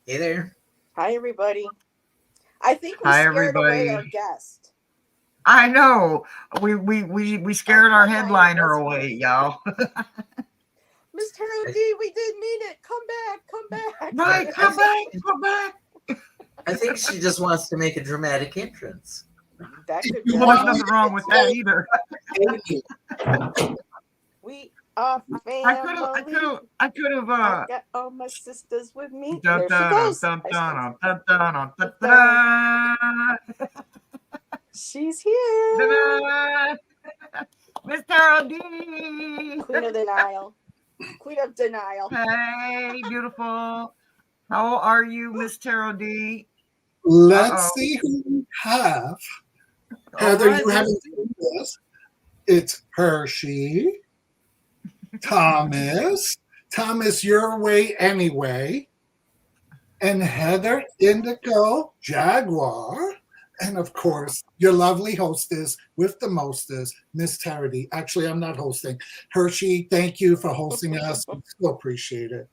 Hey there. Hi, everybody. I think we Hi, scared away our everybody. guest. I know we Our scared our headliner headliner wasn't away, here. y'all. Miss Tarot I, D, we didn't mean it. Come back. Come I, Right, back. I, come back, come back. I think she just wants to make a dramatic entrance. That could There very was well nothing be wrong it. with that either. We are family. I could have. I got all my sisters with me. Dun, There she dun, goes. dun, High school. dun, dun, dun, dun, Dun. dun, She's here. dun, Mr. D. Queen of denial. Queen of denial. Hey, beautiful. How are you, Miss Tarot D? Let's Uh see who we have. oh. All Heather, right, you let's haven't see. seen this. It's Hershey, Thomas your way anyway, and Heather Indigo Jaguar, and of course your lovely hostess with the mostest, Miss Tarity. Actually, I'm not hosting. Hershey, thank you for hosting us. We so appreciate it.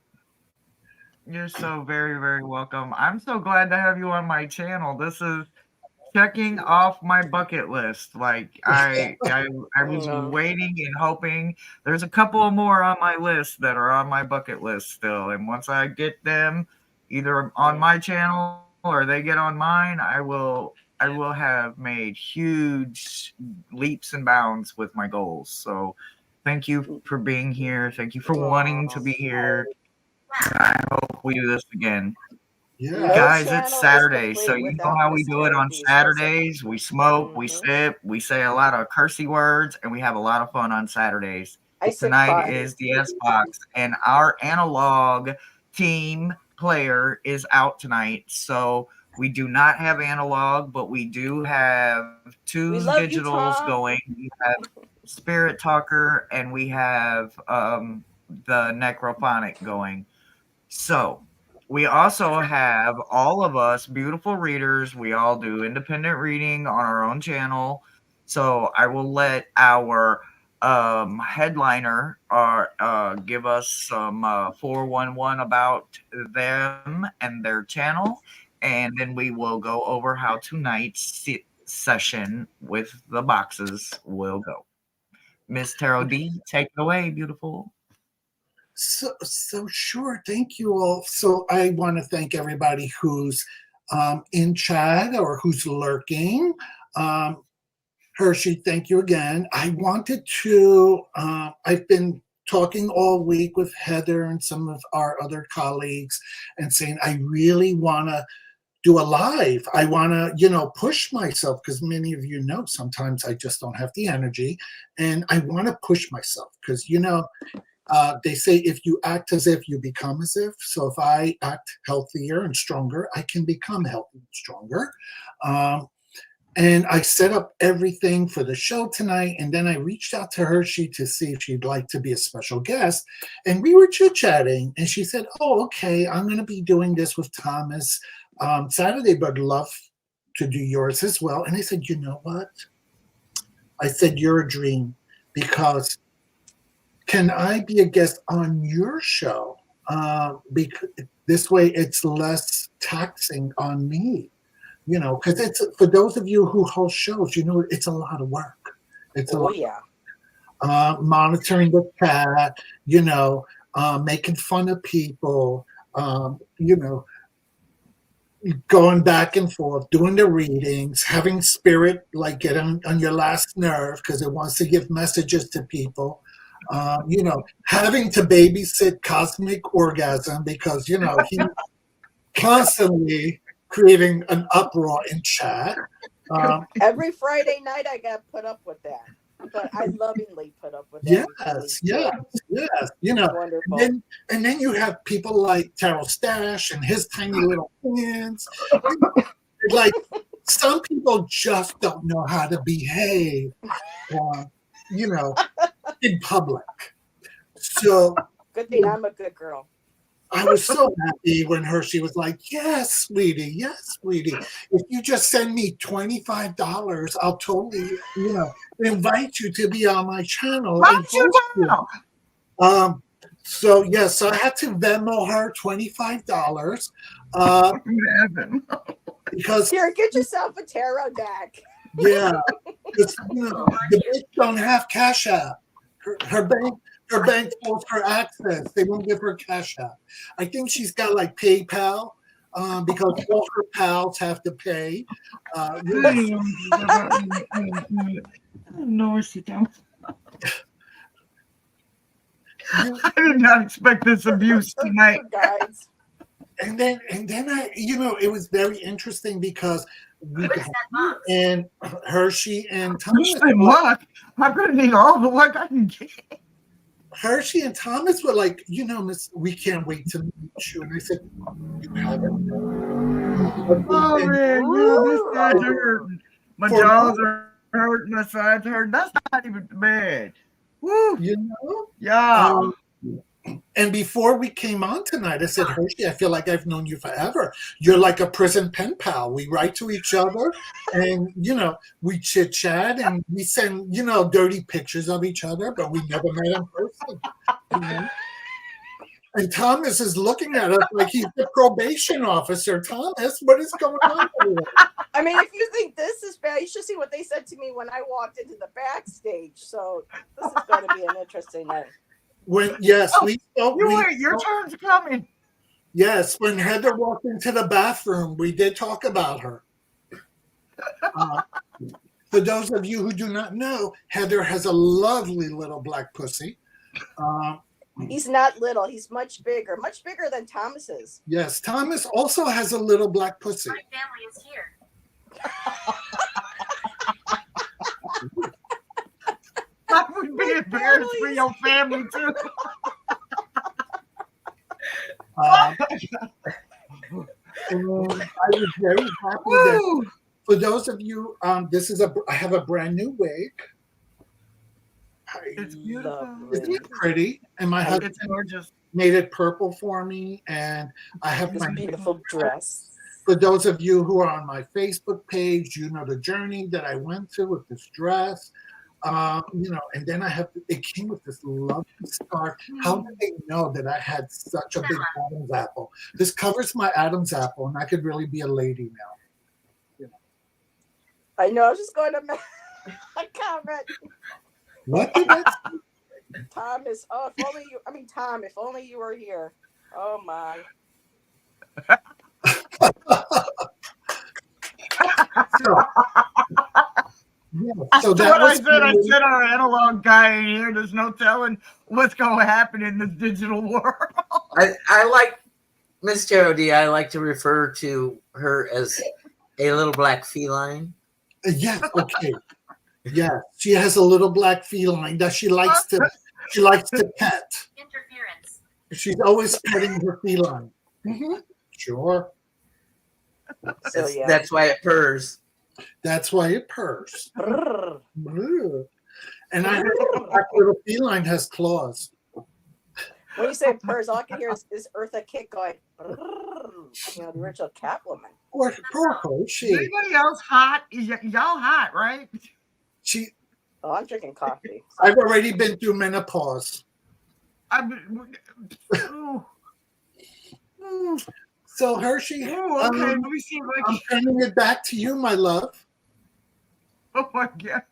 You're so very, very welcome. I'm so glad to have you on my channel. This is checking off my bucket list. Like I was No. waiting and hoping. There's a couple more on my list that are on my bucket list still. And once I get them either on my channel or they get on mine, I will have made huge leaps and bounds with my goals. So thank you for being here. Thank you for wanting to Aw. be here. I hope we do this again. Yeah. No Guys, it's channel is Saturday, so complete you know without how we Miss do it Tarot on D's present. Saturdays. We smoke, we Mm-hmm. sip, we say a lot of cursey words, and we have a lot of fun on Saturdays. I said Tonight fun. is the S Box, and our analog team player is out tonight. So we do not have analog, but we do have two We love you, digitals Tom. going. We have Spirit Talker, and we have the Necrophonic going. So we also have all of us beautiful readers. We all do independent reading on our own channel. So I will let our headliner give us some 411 about them and their channel. And then we will go over how tonight's session with the boxes will go. Miss Tarot D, take it away, beautiful. So sure. Thank you all. So I want to thank everybody who's in chat or who's lurking. Um, Hershey, thank you again. I wanted to, I've been talking all week with Heather and some of our other colleagues and saying, I really want to do a live. I want to, push myself because many of you know sometimes I just don't have the energy. And I want to push myself because, they say if you act as if, you become as if. So if I act healthier and stronger, I can become healthy and stronger. And I set up everything for the show tonight. And then I reached out to Hershey to see if she'd like to be a special guest. And we were chit-chatting. And she said, oh, okay, I'm going to be doing this with Thomas Saturday, but I'd love to do yours as well. And I said, you know what? I said, you're a dream because can I be a guest on your show? Because this way it's less taxing on me, because it's for those of you who host shows, it's a lot of work. It's a Oh, lot. yeah. Monitoring the chat, making fun of people, going back and forth, doing the readings, having spirit like get on your last nerve because it wants to give messages to people. Having to babysit Cosmic Orgasm because, he's constantly creating an uproar in chat. Every Friday night I got put up with that. But I lovingly put up with that. Yes. Wonderful. And then you have people like Terrell Stash and his tiny little hands. Like some people just don't know how to behave, in public. So good thing I'm a good girl. I was so happy when Hershey was like, yes, sweetie. If you just send me $25, I'll totally, invite you to be on my channel. What's your channel? So I had to Venmo her $25. What happened? Because Here, get yourself a tarot deck. yeah, it's, the bitch don't have Cash App. Her bank told her access. They won't give her Cash App. I think she's got like PayPal because all her pals have to pay. No, sit down. I did not expect this abuse tonight. Guys. And then I, it was very interesting because we got and Hershey and Thomas. Luck. I'm gonna need all the luck I can get. Hershey and Thomas were like, Miss, we can't wait to meet you. And I said, you haven't. Oh man, this side's hurting. My jaws are hurting. My sides hurting. That's not even bad. Woo. Yeah. And before we came on tonight, I said, Hershey, I feel like I've known you forever. You're like a prison pen pal. We write to each other and, we chit chat and we send, dirty pictures of each other, but we never met in person. And Thomas is looking at us like he's the probation officer. Thomas, what is going on here? I mean, if you think this is bad, you should see what they said to me when I walked into the backstage. So this is going to be an interesting night. Your turn's coming. Yes, when Heather walked into the bathroom, we did talk about her. For those of you who do not know, Heather has a lovely little black pussy. He's not little. He's much bigger than Thomas's. Yes, Thomas also has a little black pussy. My family is here. I would be embarrassed for your family too. I was very happy that for those of you, I have a brand new wig. It's beautiful. It's pretty, and my husband made it purple for me, and I have This my beautiful dress. For those of you who are on my Facebook page, you know the journey that I went through with this dress. And then it came with this lovely scarf. How did they know that I had such a big Adam's apple? This covers my Adam's apple, and I could really be a lady now. I know. I was just going to comment. What did that say? Thomas. Oh, if only you. I mean, Tom. If only you were here. Oh my. So that was what I said. Our analog guy in here. There's no telling what's going to happen in this digital world. I like Miss Tarot D. I like to refer to her as a little black feline. Yes. Okay. Yeah, she has a little black feline that she likes to pet. Interference. She's always petting her feline. Mm-hmm. Sure. So, That's why it purrs. That's why it purrs. And I heard the black little feline has claws. When you say purrs, all I can hear is Eartha Kitt going, the original Catwoman. Poor her. She. Anybody else hot? Y'all hot, right? Oh, I'm drinking coffee. I've already been through menopause. So Hershey, let me see if I'm turning it back to you, my love. Oh my god.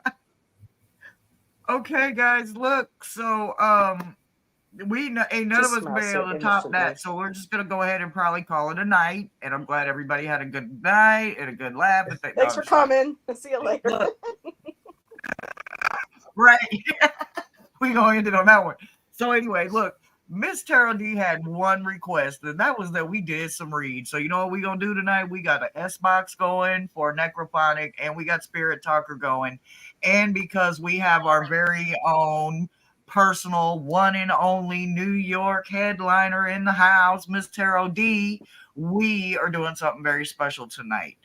Okay, guys, look. So ain't none of us been able to top that. So we're just gonna go ahead and probably call it a night. And I'm glad everybody had a good night and a good laugh. Thanks for coming. See you later. Right. We gonna end it on that one. So anyway, look, Miss Tarot D had one request, and that was that we did some reads. So you know what we gonna do tonight? We got an S-Box going for Necrophonic, and we got Spirit Talker going. And because we have our very own personal one and only New York headliner in the house, Miss Tarot D, we are doing something very special tonight.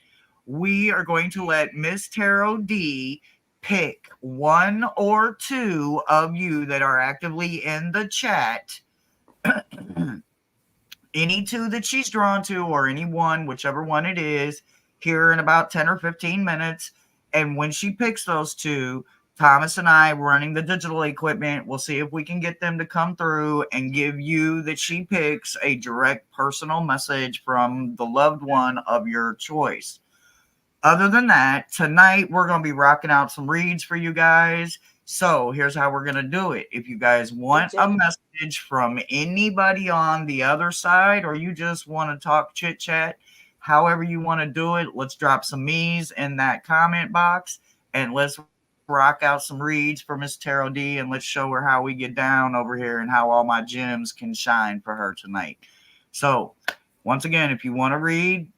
We are going to let Miss Tarot D pick one or two of you that are actively in the chat, any two that she's drawn to, or any one, whichever one it is, here in about 10 or 15 minutes. And when she picks those two, Thomas and I running the digital equipment. We'll see if we can get them to come through and give you that she picks a direct personal message from the loved one of your choice. Other than that, tonight we're going to be rocking out some reads for you guys. So here's how we're going to do it. If you guys want a message from anybody on the other side, or you just want to talk chit chat, however you want to do it, let's drop some me's in that comment box and let's rock out some reads for Miss Tarot D, and let's show her how we get down over here and how all my gems can shine for her tonight. So once again, if you want to read,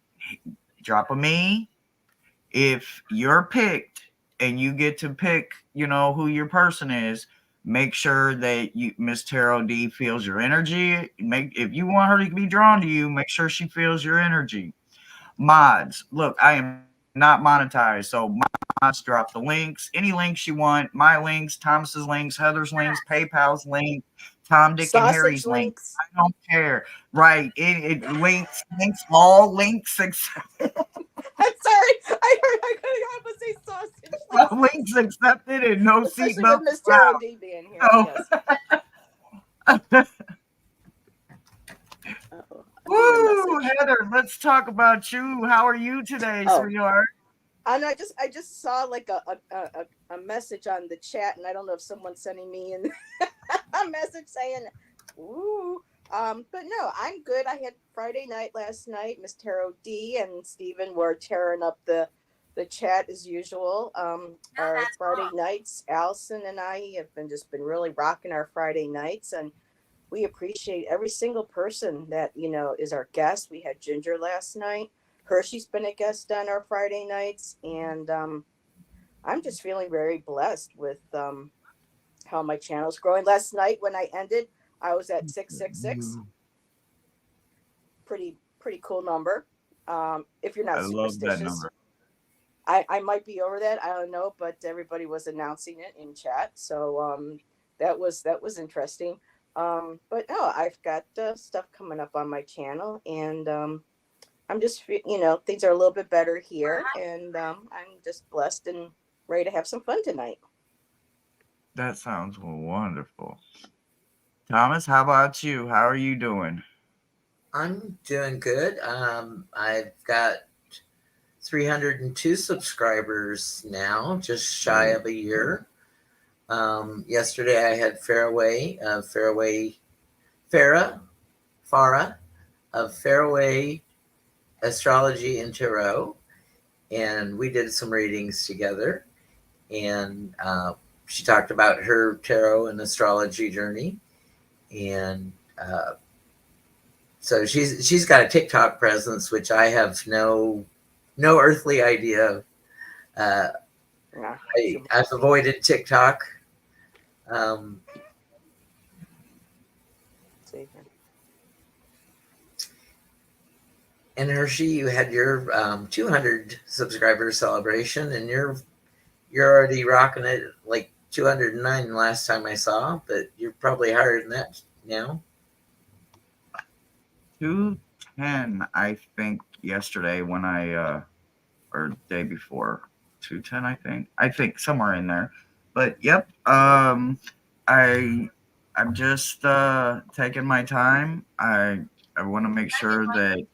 drop a me. If you're picked and you get to pick, who your person is, make sure that Miss Tarot D feels your energy. If you want her to be drawn to you, make sure she feels your energy. Mods, look, I am not monetized, so mods, drop the links, any links you want, my links, Thomas's links, Heather's links, PayPal's link, Tom, Dick, and Harry's links. I don't care. Right. It links, all links except I'm sorry. I couldn't help but say sausage. links accepted and no Especially seatbelt. with Miss Tarot D being here. Oh. Yes. Woo, Heather, let's talk about you. How are you today, sweetheart? And I just saw like a message on the chat, and I don't know if someone's sending me a message saying, "Ooh." But no, I'm good. I had Friday night last night. Miss Tarot D and Steven were tearing up the chat as usual. Our Friday nights, Allison and I have been really rocking our Friday nights, and we appreciate every single person that is our guest. We had Ginger last night. Hershey's been a guest on our Friday nights, and I'm just feeling very blessed with how my channel's growing. Last night when I ended, I was at 666. Pretty cool number. If you're not I love superstitious. that number. I might be over that. I don't know, but everybody was announcing it in chat, so that was interesting. But no, I've got stuff coming up on my channel, and I'm just things are a little bit better here, and I'm just blessed and ready to have some fun tonight. That sounds wonderful. Thomas, how about you? How are you doing? I'm doing good. I've got 302 subscribers now, just shy of a year. Yesterday I had Farah of Fairway Astrology and Tarot, and we did some readings together, and she talked about her tarot and astrology journey, and so she's got a TikTok presence, which I have no earthly idea. I've avoided TikTok. And Hershey, you had your 200 subscriber celebration, and you're already rocking it like 209 last time I saw, but you're probably higher than that now. 210, I think, yesterday when or day before. 210, I think somewhere in there. But yep, I'm just taking my time. I want to make sure that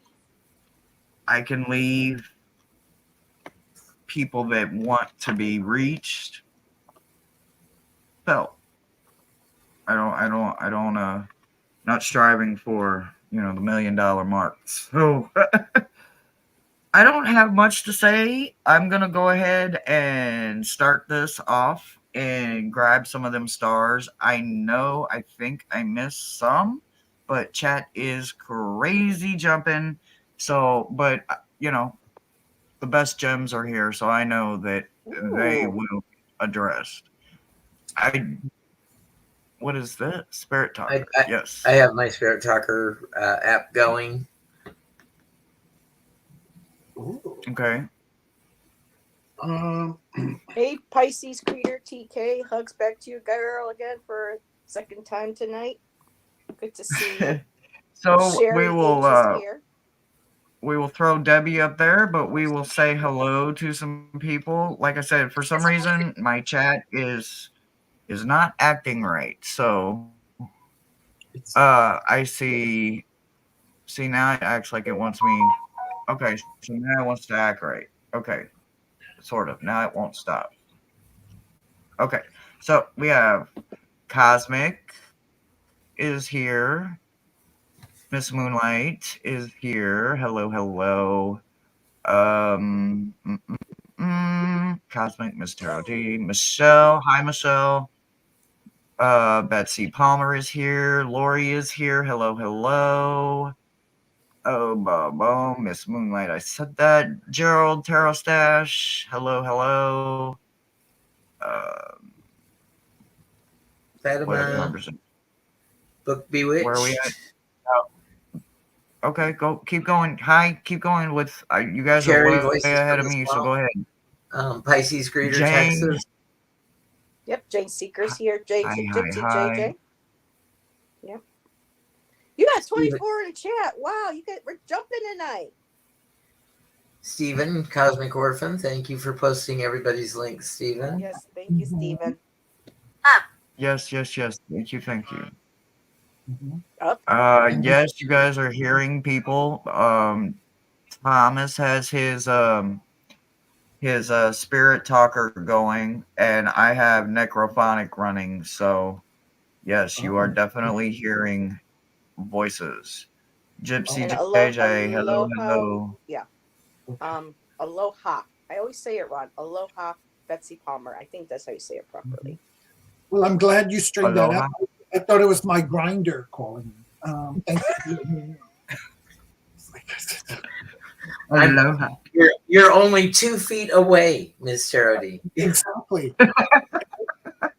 I can leave people that want to be reached felt. I don't not striving for the $1 million mark. So I don't have much to say. I'm gonna go ahead and start this off and grab some of them stars. I think I missed some, but chat is crazy jumping. So, but the best gems are here, so I know that they will be addressed. What is that? Spirit Talker. Yes. I have my Spirit Talker app going. Ooh. Okay. Hey, Pisces Creator TK, hugs back to you, girl, again for a second time tonight. Good to see you. So Sherry we will. H is here. we will throw Debbie up there, but we will say hello to some people. Like I said, for some reason, my chat is not acting right. So I see now it acts like it wants me. Okay, so now it wants to act right. Okay, sort of. Now it won't stop. Okay, so we have Cosmic is here. Miss Moonlight is here. Hello, hello. Cosmic, Miss Tarot D, Michelle. Hi, Michelle. Betsy Palmer is here. Lori is here. Hello, hello. Oh, Bobo, Miss Moonlight. I said that. Gerald Tarot Stash. Hello, hello. What Fatima, numbers? book Where are we at? Bewitched, Okay, go. Keep going. Hi, keep going with. You guys are Cherry way Voices ahead from of the me, so Swamp, go ahead. Pisces Greeter, Jane. Texas. Yep, Jane Seeker's here. Hi, Gypsy hi. JJ. Yep. You got Steven. 24 in the chat. Wow, we're jumping tonight. Stephen, Cosmic Orphan, thank you for posting everybody's links, Stephen. Yes, thank you, Stephen. Yes. Thank you. Up. Yes, you guys are hearing people. Thomas has his spirit talker going, and I have necrophonic running. So yes, you are definitely hearing voices. Gypsy And JJ, hello, hello. Yeah. Aloha. I always say it wrong. Aloha, Betsy Palmer. I think that's how you say it properly. Well, I'm glad you straightened that Aloha. out. I thought it was my grinder calling. Thank you. Aloha. You're only 2 feet away, Miss Charity. Exactly.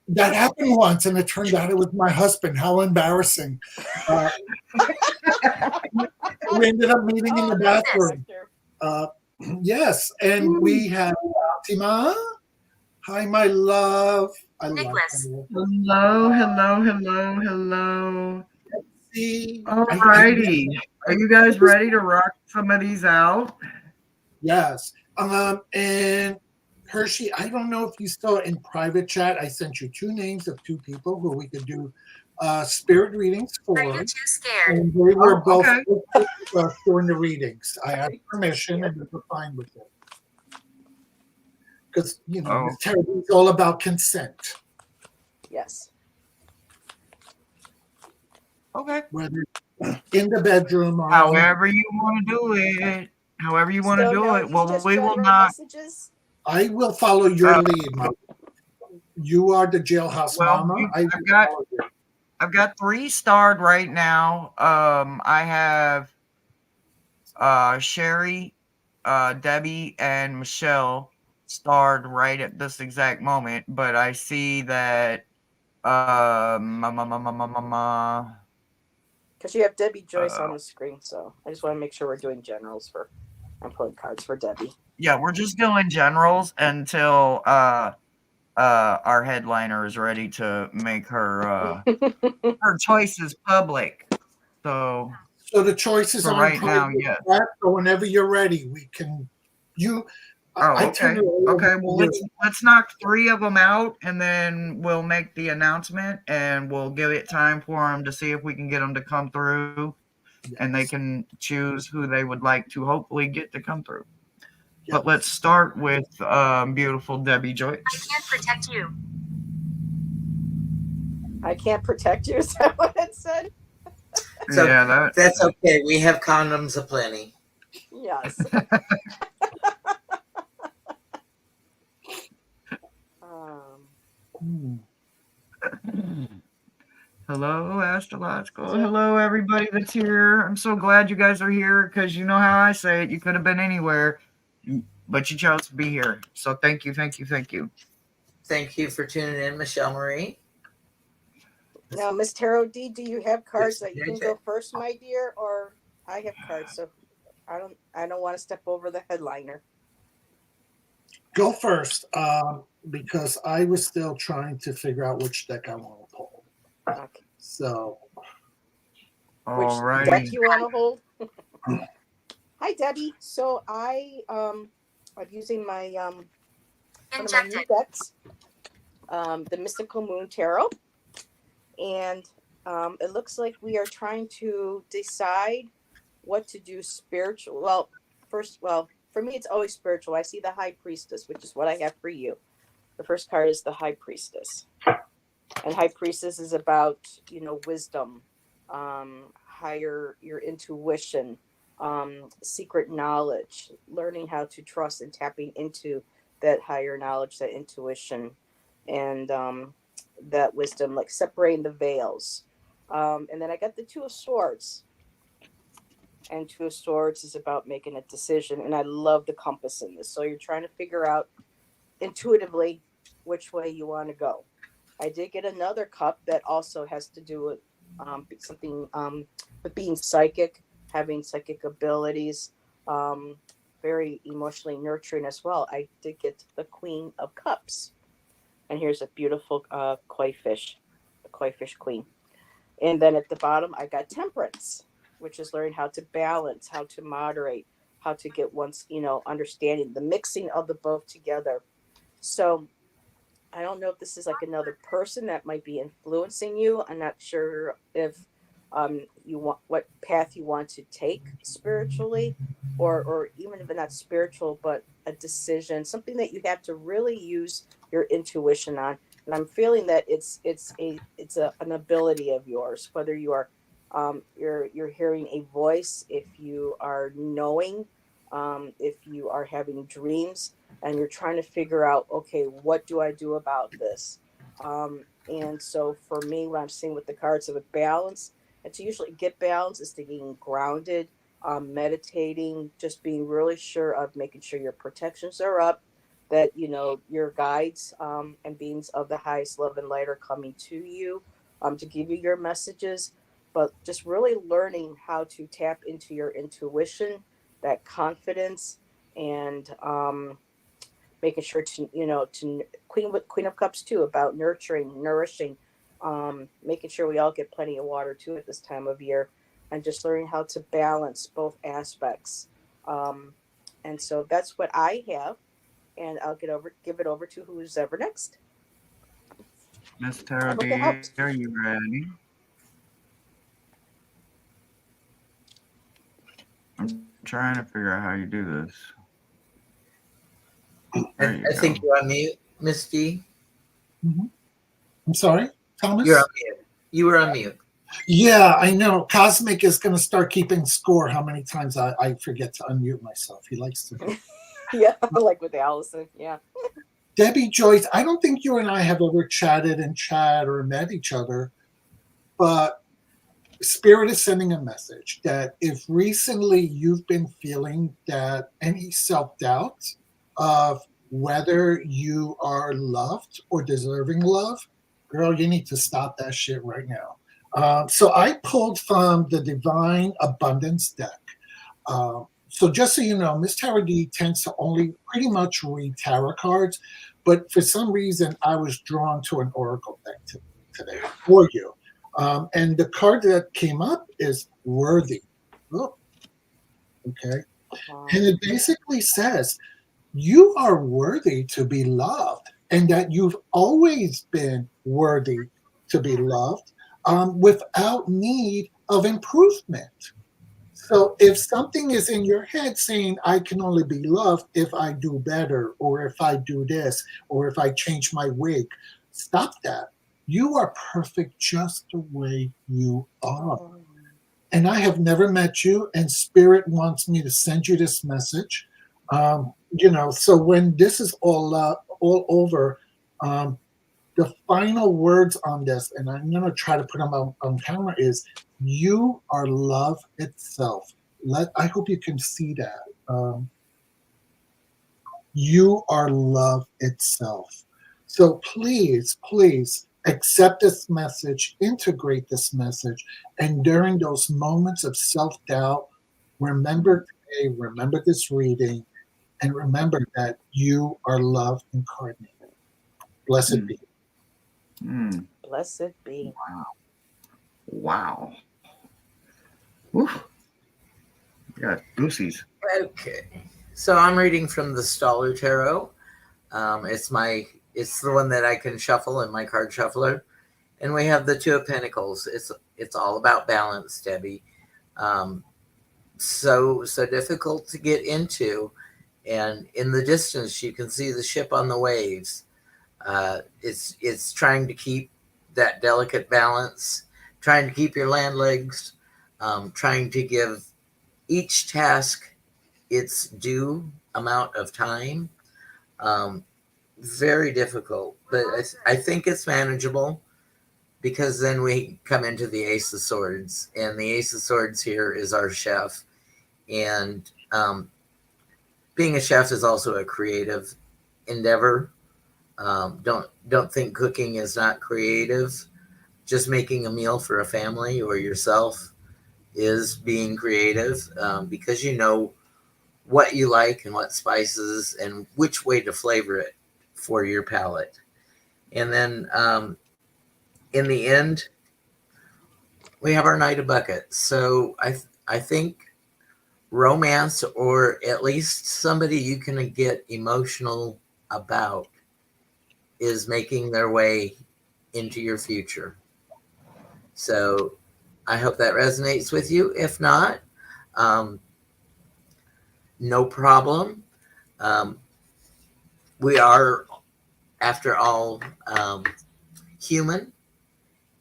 That happened once, and it turned out it was my husband. How embarrassing. We ended up meeting in the bathroom. Yes, and we have Fatima. Hi, my love. I love Nicholas. you. Hello. See, Alrighty. Are you guys ready to rock some of these out? Yes. And Hershey, I don't know if you saw in private chat, I sent you 2 names of 2 people who we could do spirit readings for. Are you too scared? And they were both okay. doing the readings. I have permission and we were fine with it. Because, Miss Terry is all about consent. Yes. Okay. Whether in the bedroom or However you want to do it. However you want to do it. Well, we will not. Messages? I will follow your lead, Mom. You are the jailhouse mama. I've got 3 starred right now. I have Sherry, Debbie, and Michelle starred right at this exact moment, but I see that Because you have Debbie Joyce on the screen, so I just want to make sure we're doing generals I'm pulling cards for Debbie. Yeah, we're just doing generals until our headliner is ready to make her her choices public. So the choices are right now, yes. So whenever you're ready, we can. Okay. Well, let's knock 3 of them out, and then we'll make the announcement, and we'll give it time for them to see if we can get them to come through, and they can choose who they would like to hopefully get to come through. Yes. But let's start with beautiful Debbie Joyce. I can't protect you. I can't protect you. Is that what it said? So yeah, that's okay. We have condoms aplenty. Yes. Hello, Astrological. Hello, everybody that's here. I'm so glad you guys are here because you know how I say it. You could have been anywhere, but you chose to be here. So thank you. Thank you for tuning in, Michelle Marie. Now, Miss Tarot D, do you have cards that you can go first, my dear? Or I have cards, so I don't want to step over the headliner. Go first, because I was still trying to figure out which deck I want to pull. Okay. So, which deck you want to hold? Hi, Debbie. So I'm using my one of my new Injected. decks, the Mystical Moon Tarot, and it looks like we are trying to decide what to do spiritual. Well, first, well, for me, it's always spiritual. I see the High Priestess, which is what I have for you. The first card is the High Priestess, and High Priestess is about wisdom, higher your intuition, secret knowledge, learning how to trust and tapping into that higher knowledge, that intuition, and that wisdom, like separating the veils. And then I got the Two of Swords, and Two of Swords is about making a decision. And I love the compass in this. So you're trying to figure out intuitively which way you want to go. I did get another cup that also has to do with something with being psychic, having psychic abilities, um, very emotionally nurturing as well. I did get the Queen of Cups. And here's a beautiful koi fish, the koi fish queen. And then at the bottom, I got Temperance, which is learning how to balance, how to moderate, how to get one's, understanding, the mixing of the both together. So I don't know if this is like another person that might be influencing you. I'm not sure if you want what path you want to take spiritually, or even if it's not spiritual, but a decision, something that you have to really use your intuition on. And I'm feeling that an ability of yours, whether you are you're hearing a voice, if you are knowing, if you are having dreams, and you're trying to figure out, okay, what do I do about this? And so for me, what I'm seeing with the cards of a balance, and to usually get balance is to being grounded, meditating, just being really sure of making sure your protections are up, that your guides and beings of the highest love and light are coming to you to give you your messages, but just really learning how to tap into your intuition, that confidence, and making sure to Queen of Cups too, about nurturing, nourishing, making sure we all get plenty of water too at this time of year, and just learning how to balance both aspects. um, and so that's what I have, and I'll give it over to who's ever next. Miss Tara I hope that D, helps. are you ready? I'm trying to figure out how you do this. There you I go. think you're on mute, Miss D. Mhm. I'm sorry, You're on Thomas? mute. You were on mute. Yeah, I know. Cosmic is going to start keeping score how many times I forget to unmute myself. He likes to. Yeah, like with Allison. Yeah. Debbie Joyce, I don't think you and I have ever chatted in chat or met each other, but Spirit is sending a message that if recently you've been feeling that any self doubt of whether you are loved or deserving love, girl, you need to stop that shit right now. So I pulled from the Divine Abundance deck. So just so you know, Miss Tarot D tends to only pretty much read tarot cards, but for some reason I was drawn to an oracle deck today for you. And the card that came up is Worthy. Oh, okay. And it basically says you are worthy to be loved, and that you've always been worthy to be loved without need of improvement. So if something is in your head saying, I can only be loved if I do better, or if I do this, or if I change my wig, stop that. You are perfect just the way you are. Oh. And I have never met you, and Spirit wants me to send you this message. So when this is all over, um, the final words on this, and I'm going to try to put them on camera, is you are love itself. I hope you can see that. You are love itself. So please, please accept this message, integrate this message, and during those moments of self doubt, remember today, remember this reading, and remember that you are love incarnate. Blessed Mm, be. mm, Blessed be. wow. Woo. got goosies. Okay. So I'm reading from the Staller Tarot. It's the one that I can shuffle in my card shuffler. And we have the Two of Pentacles. It's all about balance, Debbie. So difficult to get into. And in the distance you can see the ship on the waves. It's trying to keep that delicate balance, trying to keep your land legs, trying to give each task its due amount of time. Very difficult, but I think it's manageable because then we come into the Ace of Swords, and the Ace of Swords here is our chef. And being a chef is also a creative endeavor. Don't think cooking is not creative. Just making a meal for a family or yourself is being creative, because you know what you like and what spices and which way to flavor it for your palate. And then in the end, we have our Knight of Buckets. So I think romance, or at least somebody you can get emotional about, is making their way into your future. So I hope that resonates with you. If not, no problem. We are, after all, human,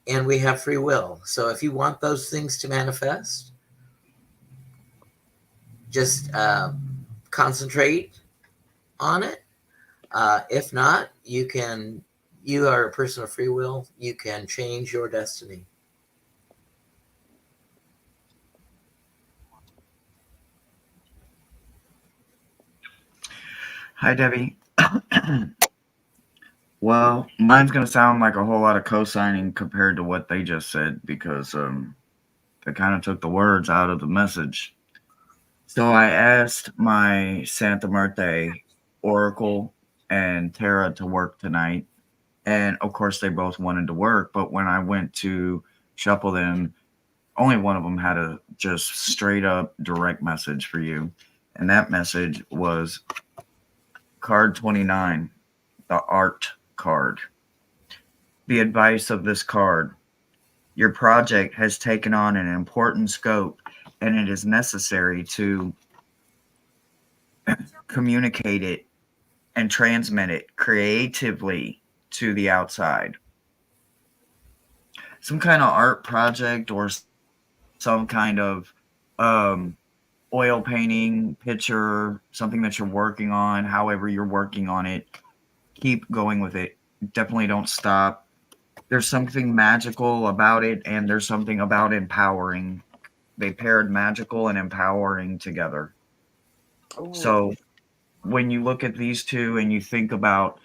and we have free will. So if you want those things to manifest, just concentrate on it. If not, you are a person of free will. You can change your destiny. Hi, Debbie. Well, mine's going to sound like a whole lot of co-signing compared to what they just said, because they kind of took the words out of the message. So I asked my Santa Muerte Oracle and Tara to work tonight. And of course, they both wanted to work. But when I went to shuffle them, only one of them had a just straight up direct message for you. And that message was card 29, the art card. The advice of this card: your project has taken on an important scope, and it is necessary to communicate it and transmit it creatively to the outside. Some kind of art project or some kind of oil painting, picture, something that you're working on, however you're working on it, keep going with it. Definitely don't stop. There's something magical about it, and there's something about empowering. They paired magical and empowering together. Ooh. So when you look at these two and you think about,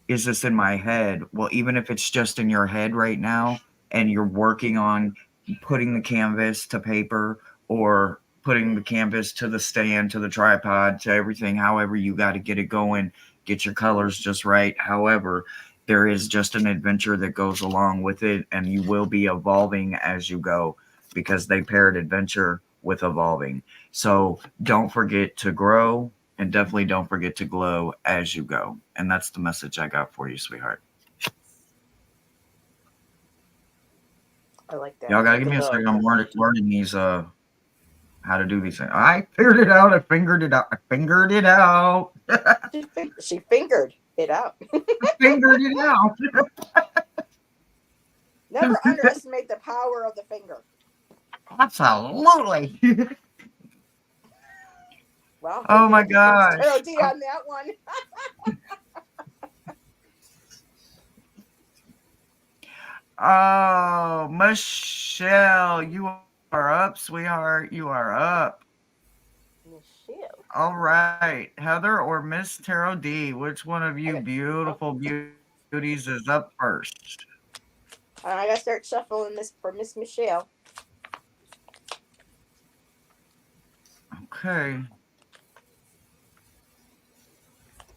is this in my head? Well, even if it's just in your head right now and you're working on putting the canvas to paper or putting the canvas to the stand, to the tripod, to everything, however you got to get it going, get your colors just right. However, there is just an adventure that goes along with it, and you will be evolving as you go, because they paired adventure with evolving. So don't forget to grow, and definitely don't forget to glow as you go. And that's the message I got for you, sweetheart. I like that. Y'all gotta give me a second. I'm learning these how to do these things. I figured it out. I fingered it out. I fingered it out. She fingered it out. Fingered it out. Never underestimate the power of the finger. Absolutely. Well, Oh my gosh. Tarot D on that one. Oh, Michelle, you are up, sweetheart. You are up. Michelle. All right. Heather or Miss Tarot D, which one of you beautiful beauties is up first? I gotta start shuffling this for Miss Michelle. Okay.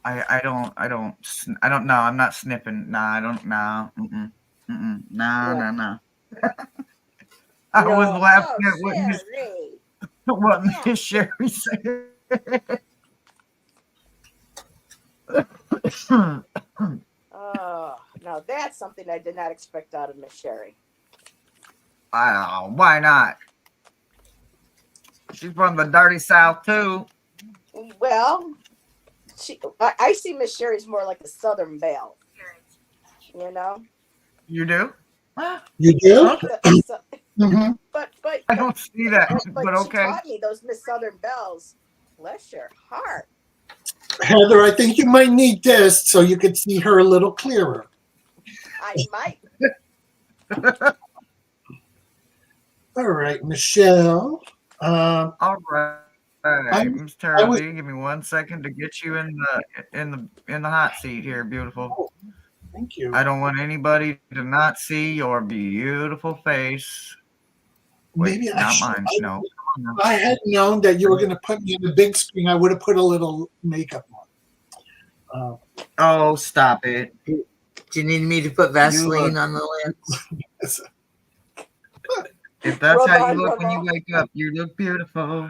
I don't know. I'm not sniffing. Nah, I don't know. Nah. I was laughing at what Miss. Sherry. what Yeah. Miss Sherry said. Oh, now that's something I did not expect out of Miss Sherry. Wow, why not? She's from the dirty South too. Well, I see Miss Sherry's more like a Southern belle, you know. You do? You do? Like Okay. Mhm. I don't see that, but but she okay. taught me those Miss Southern belles. Bless your heart. Heather, I think you might need this so you could see her a little clearer. I might. All right, Michelle. All right, I, Miss I Tarot was. D, give me 1 second to get you in the hot seat here, beautiful. Oh, thank you. I don't want anybody to not see your beautiful face. Wait, Maybe I not should. mine. No. I had known that you were going to put me in the big screen. I would have put a little makeup on. Oh, stop it. Do you need me to put Vaseline on the lens? If that's Rub how you on, look rub when you off. wake up, you look beautiful.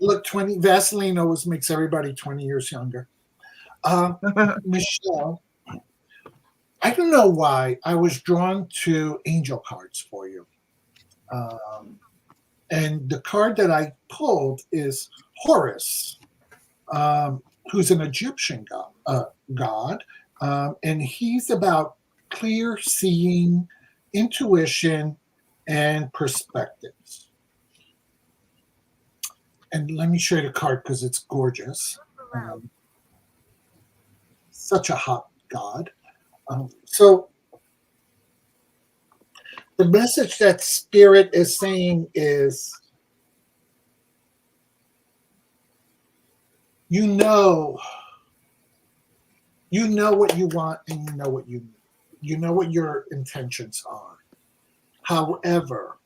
Look, 20 Vaseline always makes everybody 20 years younger. Michelle, I don't know why I was drawn to angel cards for you. And the card that I pulled is Horus, who's an Egyptian god, and he's about clear seeing, intuition, and perspectives. And let me show you the card because it's gorgeous. Such a hot god. So the message that Spirit is saying is, you know what you want and you know what you need. You know what your intentions are. However,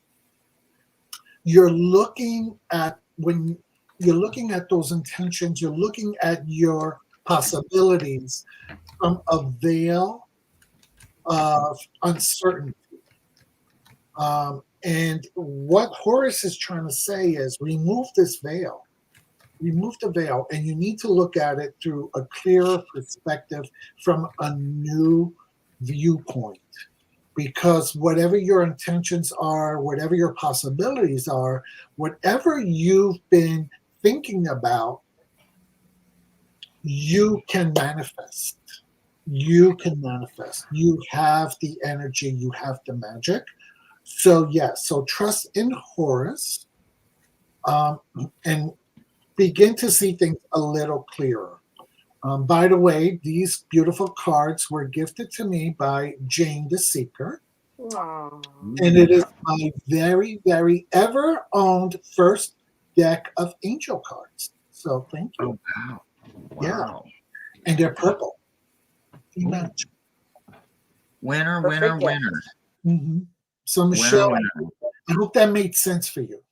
when you're looking at those intentions, you're looking at your possibilities from a veil of uncertainty. And what Horus is trying to say is remove this veil. Remove the veil, and you need to look at it through a clearer perspective from a new viewpoint. Because whatever your intentions are, whatever your possibilities are, whatever you've been thinking about, you can manifest. You can manifest. You have the energy, you have the magic. So, yes, so trust in Horus, and begin to see things a little clearer. By the way, these beautiful cards were gifted to me by Jane the Seeker. Aww. And it is my very, very ever owned first deck of angel cards. So thank you. Oh, wow. Yeah. Wow. And they're purple. They match. Winner, Perfect winner, gift. winner. Mm-hmm. So, Michelle, Winner, winner. I hope that made sense for you.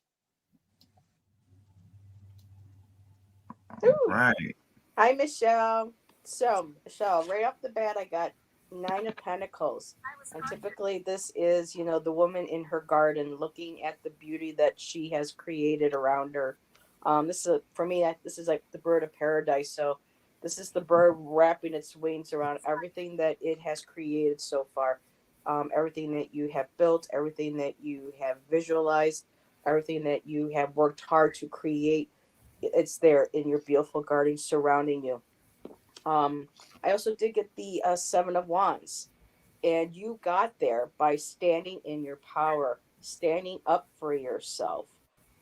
Ooh. Right. Hi, Michelle. So, Michelle, right off the bat, I got 9 of Pentacles. And typically this is, the woman in her garden looking at the beauty that she has created around her. For me, this is like the bird of paradise. So this is the bird wrapping its wings around everything that it has created so far. Everything that you have built, everything that you have visualized, everything that you have worked hard to create. It's there in your beautiful garden surrounding you. I also did get the 7 of Wands, and you got there by standing in your power, standing up for yourself,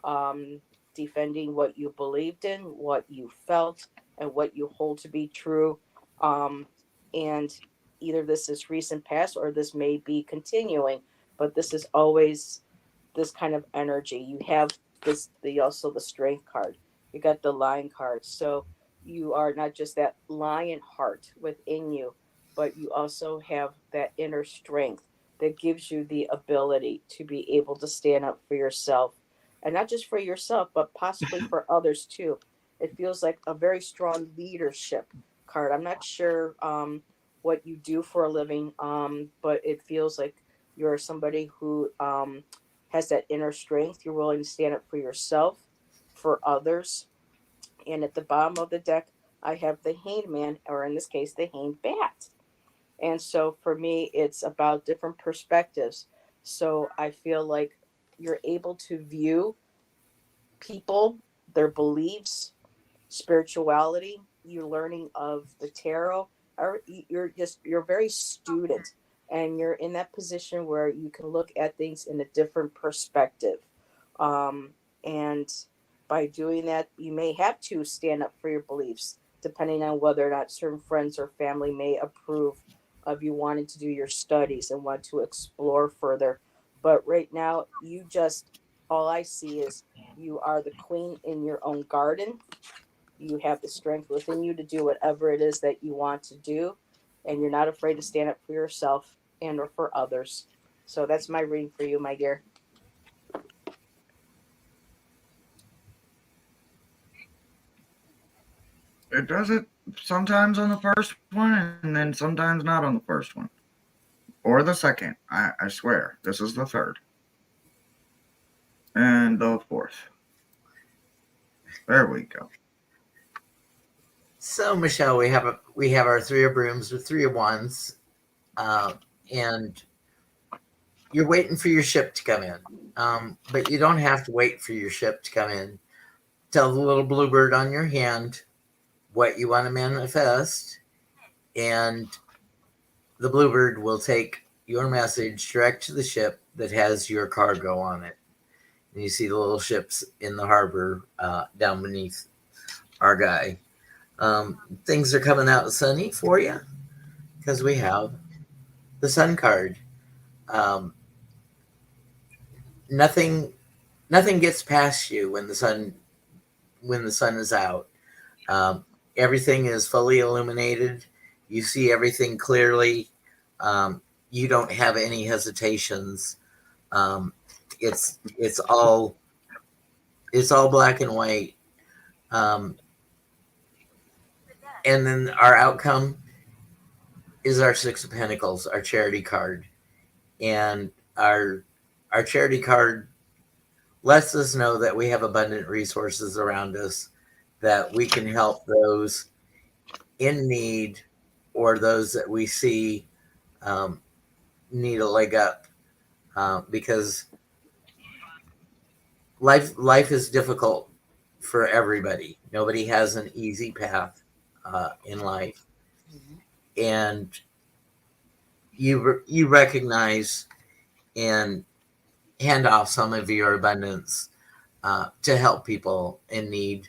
um, defending what you believed in, what you felt, and what you hold to be true. And either this is recent past or this may be continuing, but this is always this kind of energy. You have also the strength card. You got the lion card. So you are not just that lion heart within you, but you also have that inner strength that gives you the ability to be able to stand up for yourself, and not just for yourself, but possibly for others too. It feels like a very strong leadership card. I'm not sure what you do for a living, but it feels like you're somebody who has that inner strength. You're willing to stand up for yourself, for others. And at the bottom of the deck, I have the Hanged Man, or in this case, the Hanged Bat. And so for me, it's about different perspectives. So I feel like you're able to view people, their beliefs, spirituality, you're learning of the tarot, or you're very student, and you're in that position where you can look at things in a different perspective. And by doing that, you may have to stand up for your beliefs, depending on whether or not certain friends or family may approve of you wanting to do your studies and want to explore further. But right now, all I see is you are the queen in your own garden. You have the strength within you to do whatever it is that you want to do, and you're not afraid to stand up for yourself and or for others. So that's my reading for you, my dear. It does it sometimes on the first one, and then sometimes not on the first one. Or the second. I swear. This is the third. And the fourth. There we go. So Michelle, we have our 3 of brooms with 3 of wands, and you're waiting for your ship to come in, but you don't have to wait for your ship to come in. Tell the little bluebird on your hand what you want to manifest, and the bluebird will take your message direct to the ship that has your cargo on it. And you see the little ships in the harbor down beneath our guy. Things are coming out sunny for you because we have the sun card. Nothing gets past you when the sun is out. Everything is fully illuminated. You see everything clearly. You don't have any hesitations. It's all black and white. And then our outcome is our 6 of Pentacles, our charity card. And our charity card lets us know that we have abundant resources around us, that we can help those in need or those that we see need a leg up, because life is difficult for everybody. Nobody has an easy path in life, and you recognize and hand off some of your abundance to help people in need,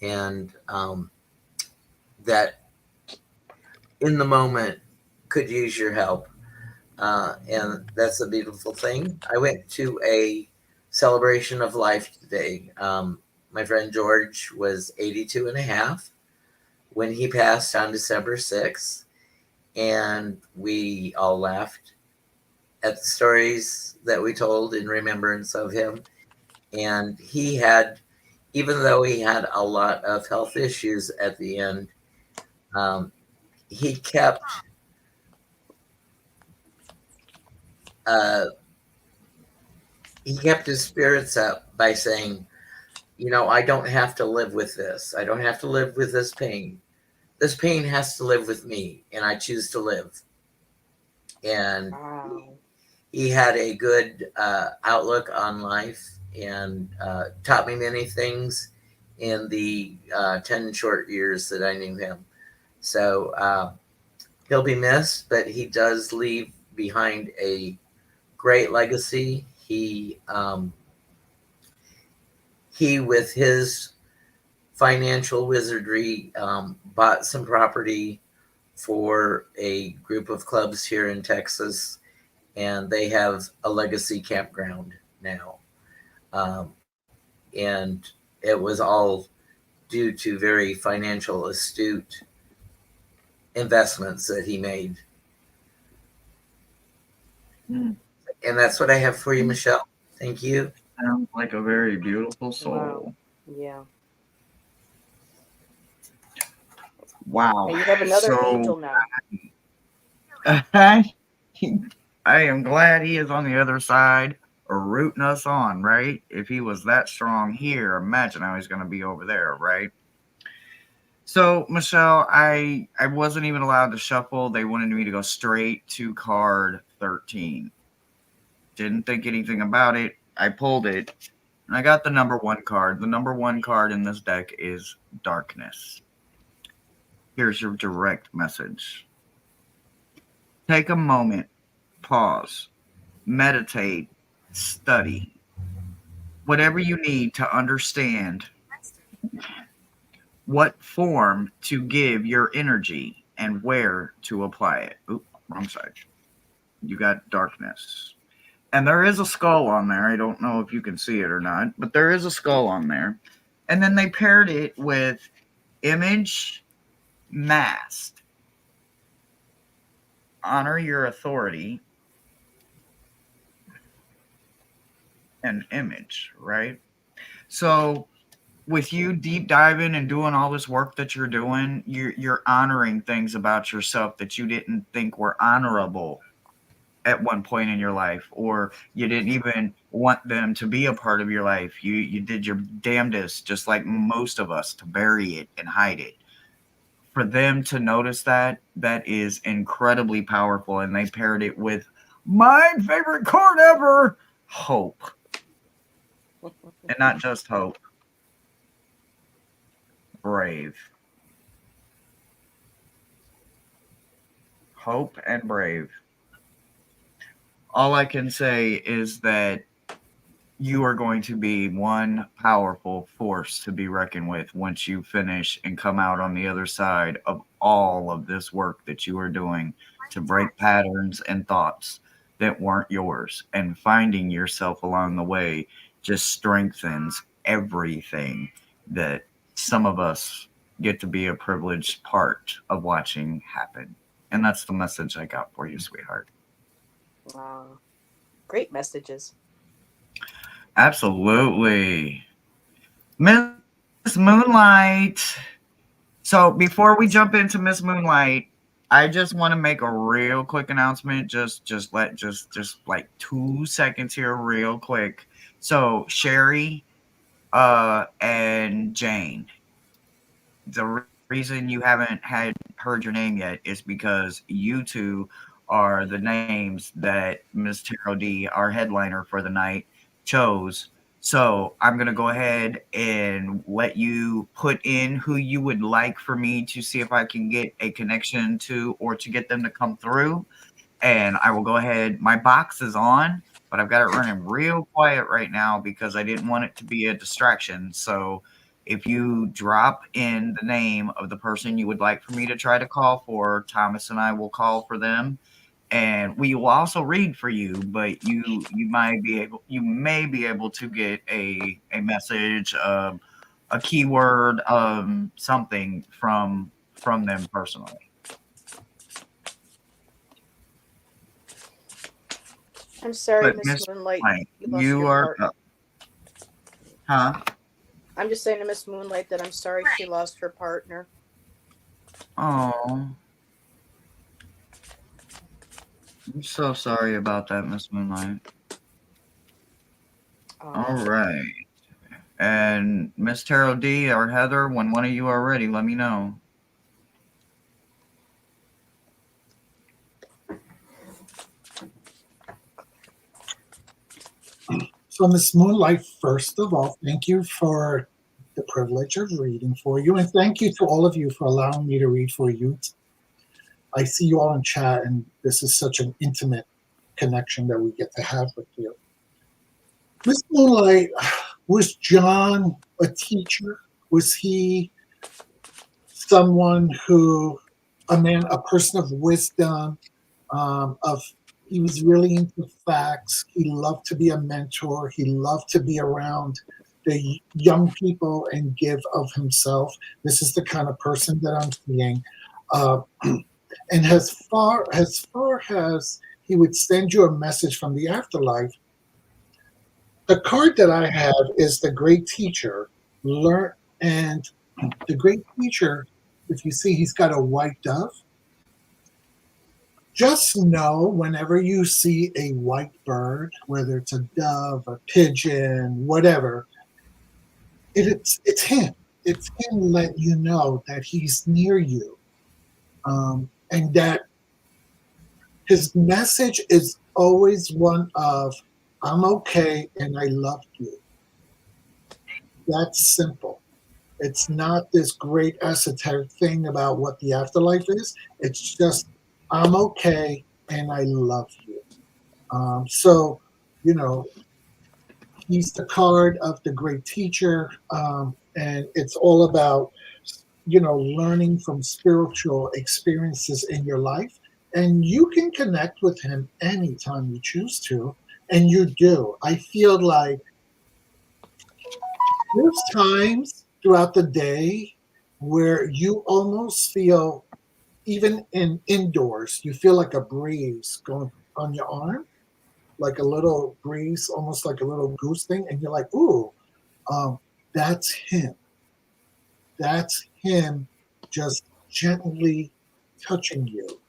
and that in the moment could use your help. And that's a beautiful thing. I went to a celebration of life today. My friend George was 82 and a half when he passed on December 6th. And we all laughed at the stories that we told in remembrance of him. And he had, even though he had a lot of health issues at the end, he kept his spirits up by saying, I don't have to live with this. I don't have to live with this pain. This pain has to live with me, and I choose to live. And Wow. he had a good outlook on life, and taught me many things in the 10 short years that I knew him. So he'll be missed, but he does leave behind a great legacy. He with his financial wizardry, bought some property for a group of clubs here in Texas, and they have a legacy campground now. And it was all due to very financial astute investments that he made. And that's what I have for you, Michelle. Thank you. Sounds like a very beautiful soul. Wow. Yeah. Wow. And you have another angel now. I am glad he is on the other side rooting us on, right? If he was that strong here, imagine how he's going to be over there, right? So, Michelle, I wasn't even allowed to shuffle. They wanted me to go straight to card 13. Didn't think anything about it. I pulled it, and I got the number 1 card. The number 1 card in this deck is Darkness. Here's your direct message. Take a moment, pause, meditate, study. Whatever you need to understand what form to give your energy and where to apply it. Oop, wrong side. You got Darkness. And there is a skull on there. I don't know if you can see it or not, but there is a skull on there. And then they paired it with Image, Masked. Honor your authority. And Image, right? So with you deep diving and doing all this work that you're doing, you're honoring things about yourself that you didn't think were honorable at one point in your life, or you didn't even want them to be a part of your life. You did your damnedest, just like most of us, to bury it and hide it. For them to notice that is incredibly powerful, and they paired it with my favorite card ever, Hope. And not just hope. Brave. Hope and brave. All I can say is that you are going to be one powerful force to be reckoned with once you finish and come out on the other side of all of this work that you are doing to break patterns and thoughts that weren't yours. And finding yourself along the way just strengthens everything that some of us get to be a privileged part of watching happen. And that's the message I got for you, sweetheart. Wow. Great messages. Absolutely. Miss Moonlight. So before we jump into Miss Moonlight, I just want to make a real quick announcement. Just like 2 seconds here, real quick. So Sherry and Jane, the reason you haven't heard your name yet is because you two are the names that Miss Tarot D, our headliner for the night, chose. So I'm going to go ahead and let you put in who you would like for me to see if I can get a connection to, or to get them to come through. And I will go ahead. My box is on, but I've got it running real quiet right now because I didn't want it to be a distraction. So if you drop in the name of the person you would like for me to try to call for, Thomas and I will call for them. And we will also read for you, but you may be able to get a message, a keyword, something from them personally. I'm sorry, But Miss Moonlight. lost you your are, partner. huh? I'm just saying to Miss Moonlight that I'm sorry she lost her partner. Oh, I'm so sorry about that, Miss Moonlight. All right. And Miss Tarot D or Heather, when one of you are ready, let me know. So, Miss Moonlight, first of all, thank you for the privilege of reading for you. And thank you to all of you for allowing me to read for you. I see you all in chat, and this is such an intimate connection that we get to have with you. Miss Moonlight, was John a teacher? Was he someone who, a person of wisdom, he was really into facts. He loved to be a mentor. He loved to be around the young people and give of himself. This is the kind of person that I'm seeing. And as far as he would send you a message from the afterlife, the card that I have is the Great Teacher. And the Great Teacher, if you see, he's got a white dove. just know whenever you see a white bird, whether it's a dove, a pigeon, whatever, it's him. It's him letting you know that he's near you, and that his message is always one of, I'm okay and I love you. That's simple. It's not this great esoteric thing about what the afterlife is. It's just, I'm okay and I love you. So, you know, he's the card of the great teacher, and it's all about, learning from spiritual experiences in your life. And you can connect with him anytime you choose to, and you do. I feel like there's times throughout the day where you almost feel, even in indoors, you feel like a breeze going on your arm, like a little breeze, almost like a little goose thing, and you're like, ooh, that's him. That's him just gently touching you.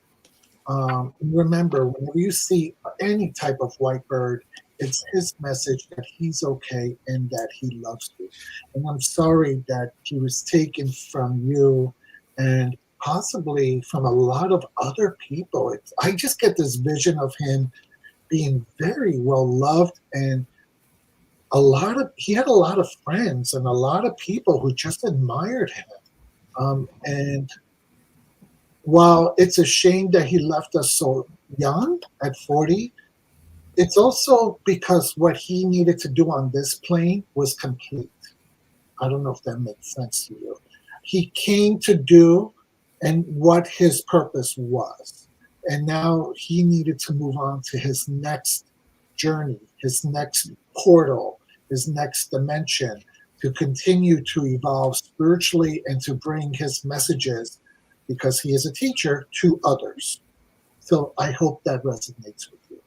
Remember, whenever you see any type of white bird, it's his message that he's okay and that he loves you. And I'm sorry that he was taken from you and possibly from a lot of other people. I just get this vision of him being very well loved, and he had a lot of friends and a lot of people who just admired him. And while it's a shame that he left us so young at 40, it's also because what he needed to do on this plane was complete. I don't know if that makes sense to you. He came to do and what his purpose was. And now he needed to move on to his next journey, his next portal, his next dimension, to continue to evolve spiritually and to bring his messages, because he is a teacher, to others. So I hope that resonates with you.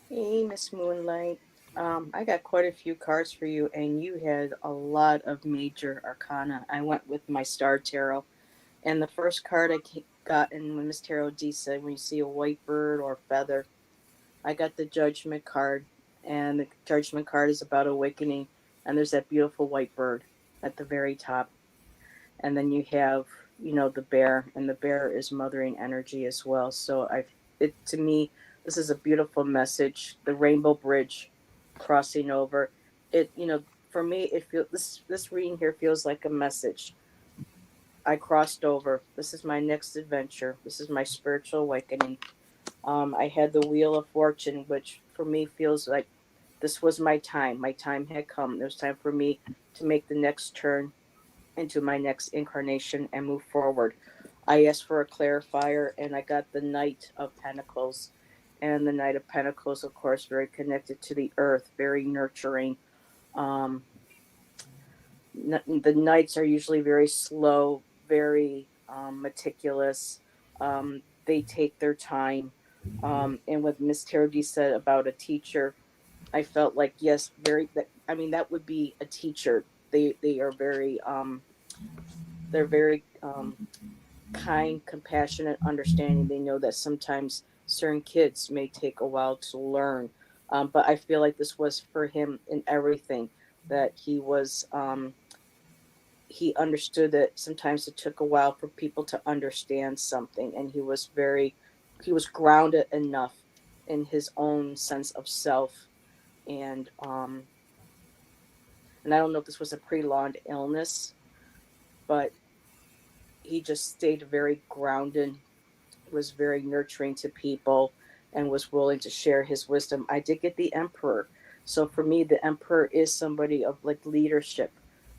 Hey, Miss Moonlight. I got quite a few cards for you, and you had a lot of major arcana. I went with my Star Tarot, and the first card got in when Miss Tarot D said, when you see a white bird or feather, I got the Judgment card, and the Judgment card is about awakening, and there's that beautiful white bird at the very top. And then you have, the bear, and the bear is mothering energy as well. So to me, this is a beautiful message. The rainbow bridge crossing over it, for me, it feels, this reading here feels like a message. I crossed over. This is my next adventure. This is my spiritual awakening. I had the Wheel of Fortune, which for me feels like this was my time. My time had come. It was time for me to make the next turn into my next incarnation and move forward. I asked for a clarifier, and I got the Knight of Pentacles. And the Knight of Pentacles, of course, very connected to the earth, very nurturing. Um, the Knights are usually very slow, very meticulous. They take their time. And what Miss Terody said about a teacher, I felt like, yes, that would be a teacher. They are very they're very kind, compassionate, understanding. They know that sometimes certain kids may take a while to learn, but I feel like this was for him in everything. That he understood that sometimes it took a while for people to understand something, and he was grounded enough in his own sense of self, and and I don't know if this was a prolonged illness, but he just stayed very grounded, was very nurturing to people, and was willing to share his wisdom. I did get the Emperor. So for me, the Emperor is somebody of like leadership,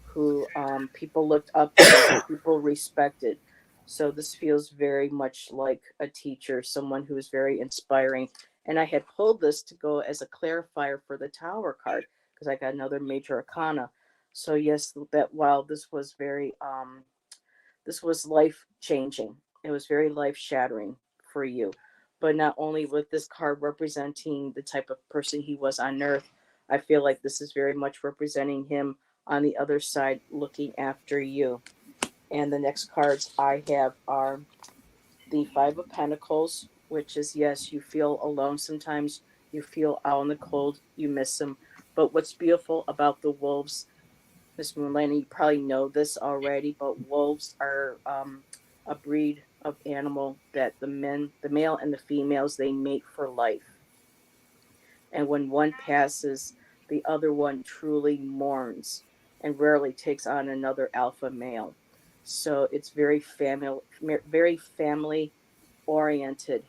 who people looked up to, people respected. So this feels very much like a teacher, someone who is very inspiring. And I had pulled this to go as a clarifier for the Tower card, because I got another major arcana. So yes, that while this was life changing. It was very life shattering for you. But not only with this card representing the type of person he was on Earth, I feel like this is very much representing him on the other side looking after you. And the next cards I have are the Five of Pentacles, which is, yes, you feel alone sometimes. You feel out in the cold. You miss them. But what's beautiful about the wolves, Miss Moonlight, and you probably know this already, but wolves are a breed of animal that the male and the females, they mate for life. And when one passes, the other one truly mourns and rarely takes on another alpha male. So it's very family oriented,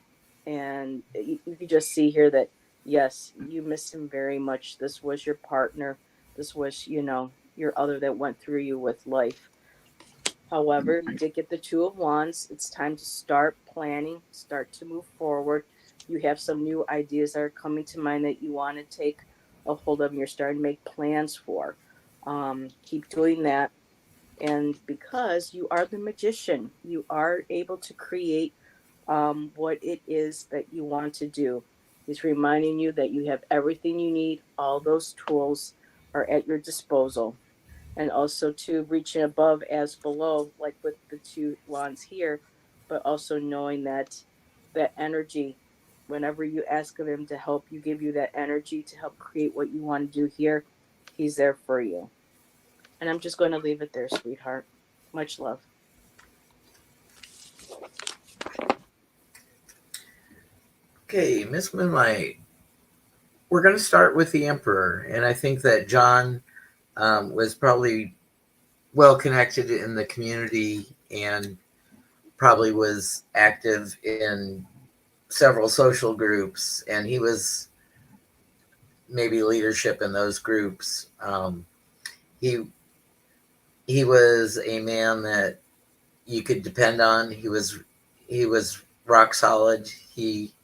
and you can just see here that yes, you miss him very much. This was your partner. This was, your other that went through you with life. However, you did get the Two of Wands. It's time to start planning, start to move forward. You have some new ideas that are coming to mind that you want to take a hold of, and you're starting to make plans for. Keep doing that. And because you are the magician, you are able to create what it is that you want to do. He's reminding you that you have everything you need, all those tools are at your disposal, and also to reaching above as below, like with the two wands here, but also knowing that that energy, whenever you ask of him to help you, give you that energy to help create what you want to do here, he's there for you. And I'm just going to leave it there, sweetheart. Much love. Okay, Miss Moonlight. We're going to start with the Emperor, and I think that John was probably well connected in the community and probably was active in several social groups, and he was maybe leadership in those groups. He was a man that you could depend on. He was rock solid. He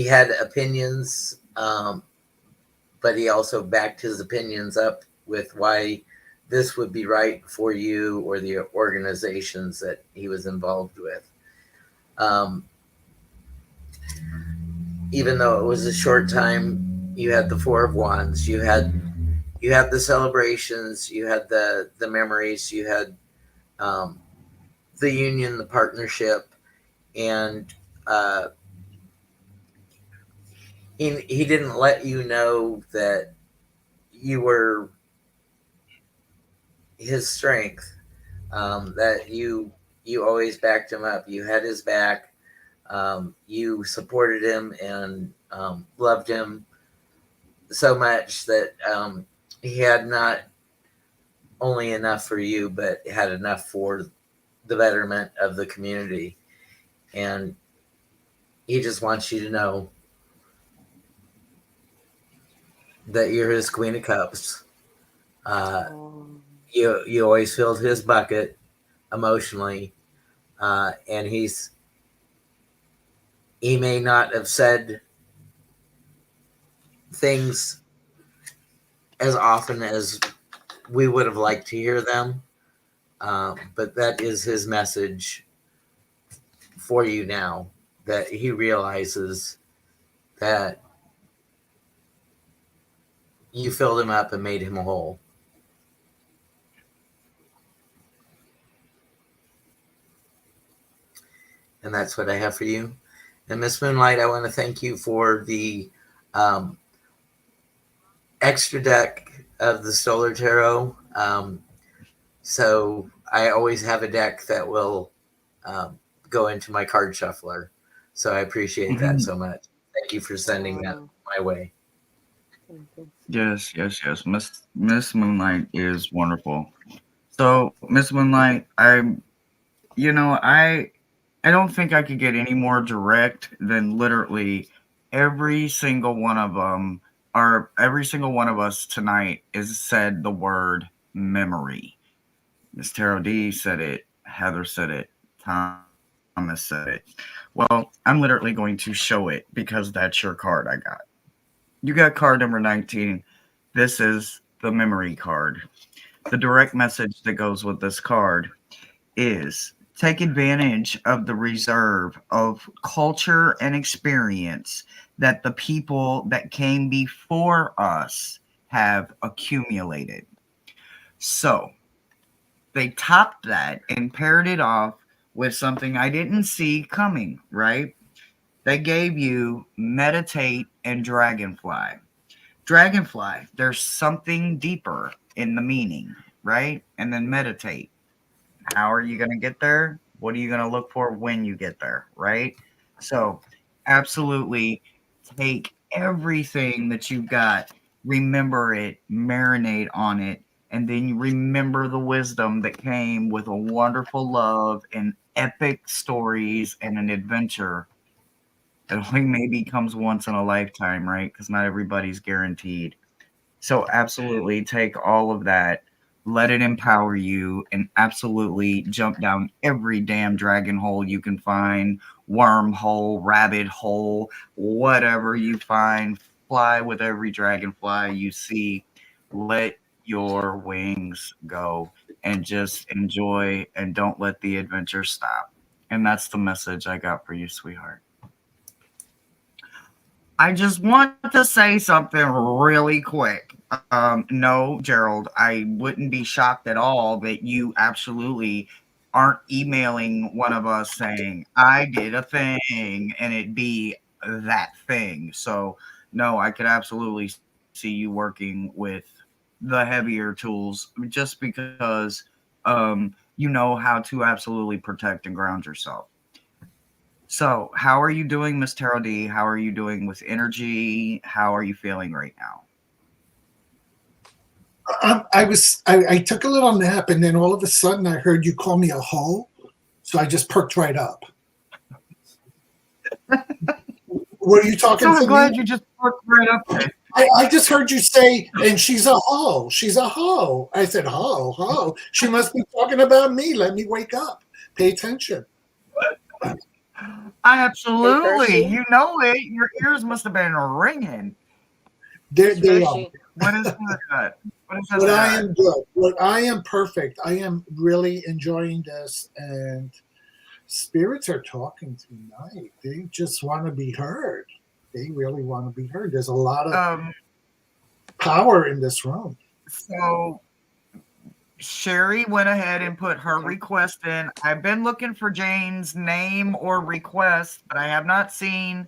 had opinions, but he also backed his opinions up with why this would be right for you or the organizations that he was involved with. Even though it was a short time, you had the Four of Wands, you had the celebrations, you had the memories, you had the union, the partnership, and he didn't let you know that you were his strength. That you always backed him up. You had his back. You supported him and loved him so much that he had not only enough for you, but had enough for the betterment of the community. And he just wants you to know that you're his Queen of Cups. You always filled his bucket emotionally, and he may not have said things as often as we would have liked to hear them, but that is his message for you now, that he realizes that you filled him up and made him whole. And that's what I have for you. And Miss Moonlight, I want to thank you for the extra deck of the Solar Tarot. So I always have a deck that will go into my card shuffler. So I appreciate that so much. Thank you for sending that my way. Yes. Miss Moonlight is wonderful. So, Miss Moonlight, I don't think I could get any more direct than literally every single one of them, or every single one of us tonight is said the word memory. Miss Tarot D said it, Heather said it, Thomas said it. Well, I'm literally going to show it because that's your card I got. You got card number 19. This is the memory card. The direct message that goes with this card is take advantage of the reserve of culture and experience that the people that came before us have accumulated. So they topped that and paired it off with something I didn't see coming, right? They gave you meditate and dragonfly. Dragonfly, there's something deeper in the meaning, right? And then meditate. How are you going to get there? What are you going to look for when you get there, right? So, absolutely take everything that you've got, remember it, marinate on it, and then you remember the wisdom that came with a wonderful love and epic stories and an adventure that only maybe comes once in a lifetime, right? Because not everybody's guaranteed. So absolutely take all of that, let it empower you, and absolutely jump down every damn dragon hole you can find, wormhole, rabbit hole, whatever you find. Fly with every dragonfly you see. Let your wings go and just enjoy and don't let the adventure stop. And that's the message I got for you, sweetheart. I just want to say something really quick. No, Gerald, I wouldn't be shocked at all that you absolutely aren't emailing one of us saying, I did a thing, and it be that thing. So, no, I could absolutely see you working with the heavier tools just because you know how to absolutely protect and ground yourself. So, how are you doing, Miss Tarot D? How are you doing with energy? How are you feeling right now? I took a little nap, and then all of a sudden I heard you call me a hoe, so I just perked right up. What are you talking So to I'm glad me? you just worked right up there. I just heard you say, and she's a hoe. She's a hoe. I said, hoe. She must be talking about me. Let me wake up. Pay attention. I absolutely, Hershey. you know it. Your ears must have been ringing. They are. Hershey. What is that? What is But I that? am good. But I am perfect. I am really enjoying this, and spirits are talking tonight. They just want to be heard. They really want to be heard. There's a lot of power in this room. So Sherry went ahead and put her request in. I've been looking for Jane's name or request, but I have not seen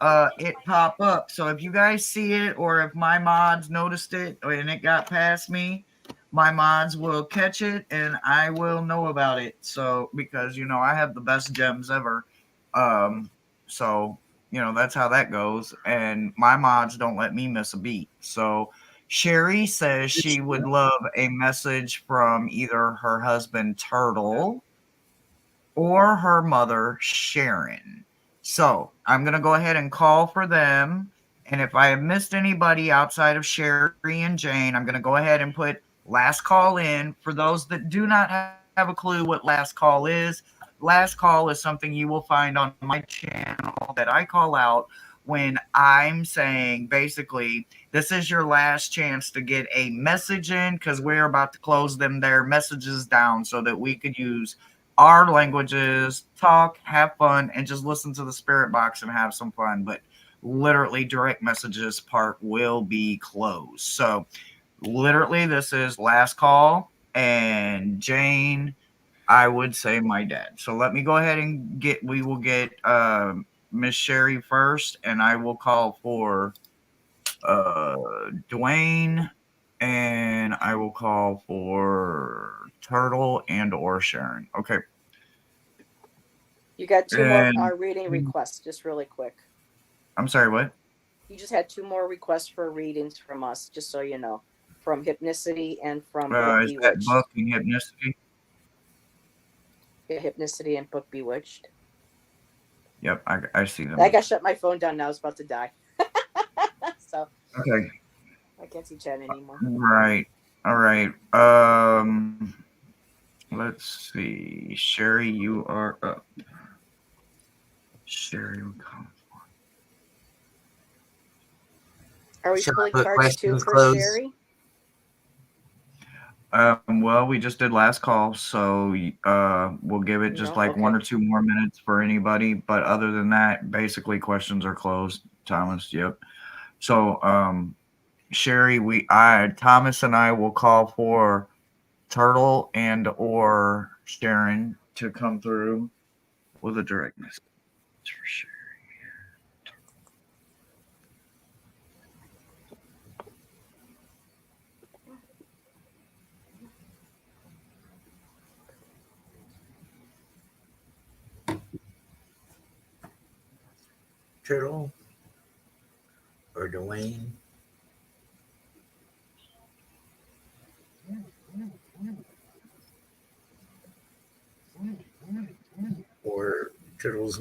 it pop up. So if you guys see it, or if my mods noticed it and it got past me, my mods will catch it and I will know about it. So because you know I have the best gems ever. So you know that's how that goes. And my mods don't let me miss a beat. So Sherry says she would love a message from either her husband Turtle or her mother Sharon. So I'm going to go ahead and call for them. And if I have missed anybody outside of Sherry and Jane, I'm going to go ahead and put last call in. For those that do not have a clue what last call is something you will find on my channel that I call out when I'm saying basically this is your last chance to get a message in, because we're about to close their messages down so that we could use our languages, talk, have fun, and just listen to the spirit box and have some fun. But literally direct messages part will be closed. So literally this is last call. And Jane, I would say my dad. So let me go ahead and we will get Miss Sherry first, and I will call for Dwayne, and I will call for Turtle and or Sharon. Okay. You got two And- more reading requests, just really quick. I'm sorry, what? You just had two more requests for readings from us, just so you know, from Hypnicity and from Is that Bewitched. book and hypnicity? Yeah, Hypnicity and book Bewitched. Yep, I see them. I got to shut my phone down now. I was about to die. So Okay. I can't see chat anymore. Right. All right. Let's see. Sherry, you are up. Sherry, Are we Shall I pulling put cards too questions for closed? Sherry? well, we just did last call, so we'll give it just like 1 or 2 more minutes for anybody. But other than that, basically questions are closed. Thomas, yep. So, Sherry, Thomas and I will call for Turtle and or Sharon to come through with a direct message for Sharon. Turtle or Dwayne? Or Turtle's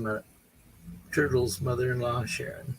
mother-in-law, Sharon?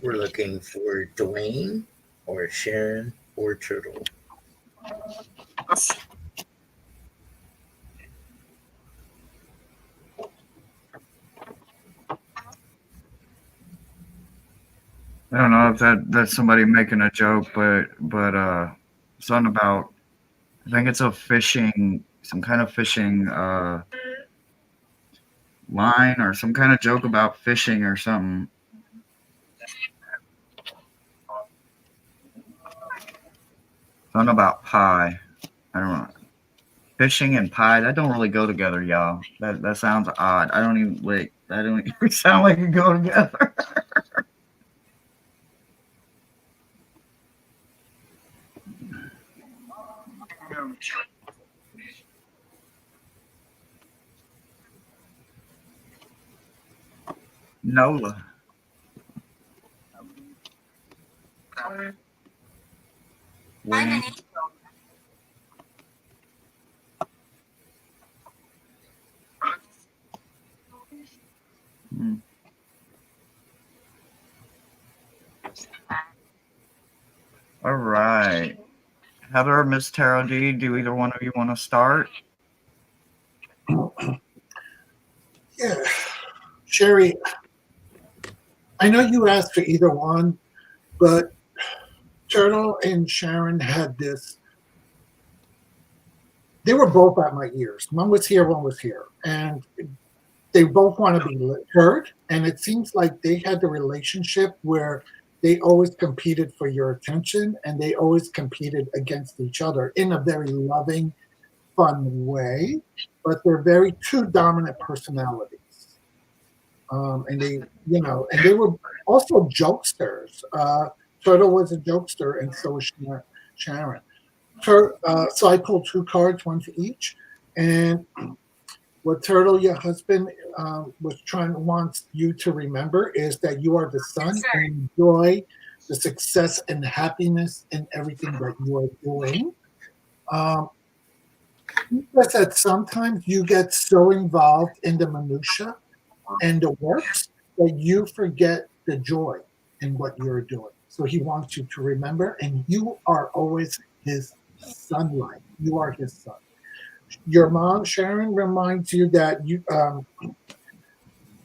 We're looking for Dwayne or Sharon or Turtle. I don't know if that's somebody making a joke, but something about, I think it's a fishing, some kind of fishing line or some kind of joke about fishing or something. Something about pie. I don't know. Fishing and pie, that don't really go together, y'all. That sounds odd. I don't even sound like it go together. Nola. Wayne. All right. Heather or Miss Tarot D, do either one of you want to start? Yeah. Sherry, I know you asked for either one, but Turtle and Sharon had this. They were both at my ears. One was here, one was here. And they both want to be heard. And it seems like they had the relationship where they always competed for your attention and they always competed against each other in a very loving, fun way. But they're very two dominant personalities. And they were also jokesters. Turtle was a jokester, and so was Sharon. So I pulled two cards, one for each. And what Turtle, your husband, wants you to remember is that you are the sun and enjoy the success and happiness in everything that you are doing. Because that sometimes you get so involved in the minutia and the works that you forget the joy in what you're doing. So he wants you to remember, and you are always his sunlight. You are his sun. Your mom, Sharon, reminds you that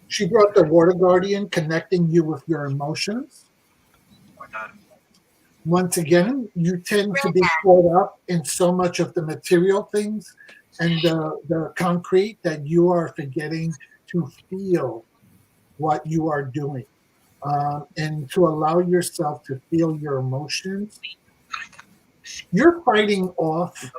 she brought the water guardian, connecting you with your emotions. Once again, you tend to be caught up in so much of the material things and the concrete that you are forgetting to feel what you are doing, and to allow yourself to feel your emotions. You're fighting off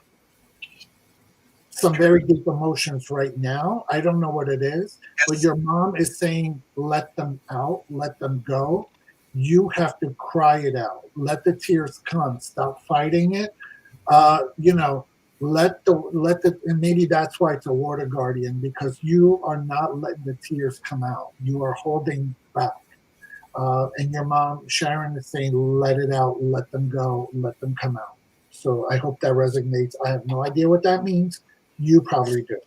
some very deep emotions right now. I don't know what it is, but your mom is saying, let them out, let them go. You have to cry it out. Let the tears come. Stop fighting it. And maybe that's why it's a water guardian, because you are not letting the tears come out. You are holding back. And your mom, Sharon, is saying, let it out, let them go, let them come out. So I hope that resonates. I have no idea what that means. You probably do.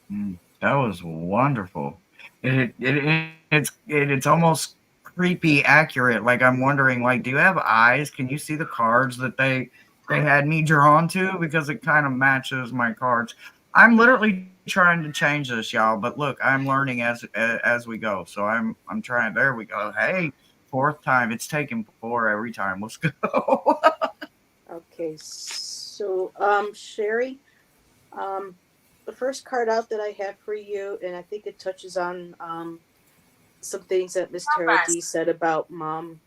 That was wonderful. It's almost creepy accurate. Like I'm wondering, like, do you have eyes? Can you see the cards that they had me drawn to? Because it kind of matches my cards. I'm literally trying to change this, y'all. But look, I'm learning as we go. So I'm trying. There we go. Hey, fourth time. It's taking four every time. Let's go. Okay, so Sherry, um, the first card out that I have for you, and I think it touches on some things that Miss Tara D said about mom,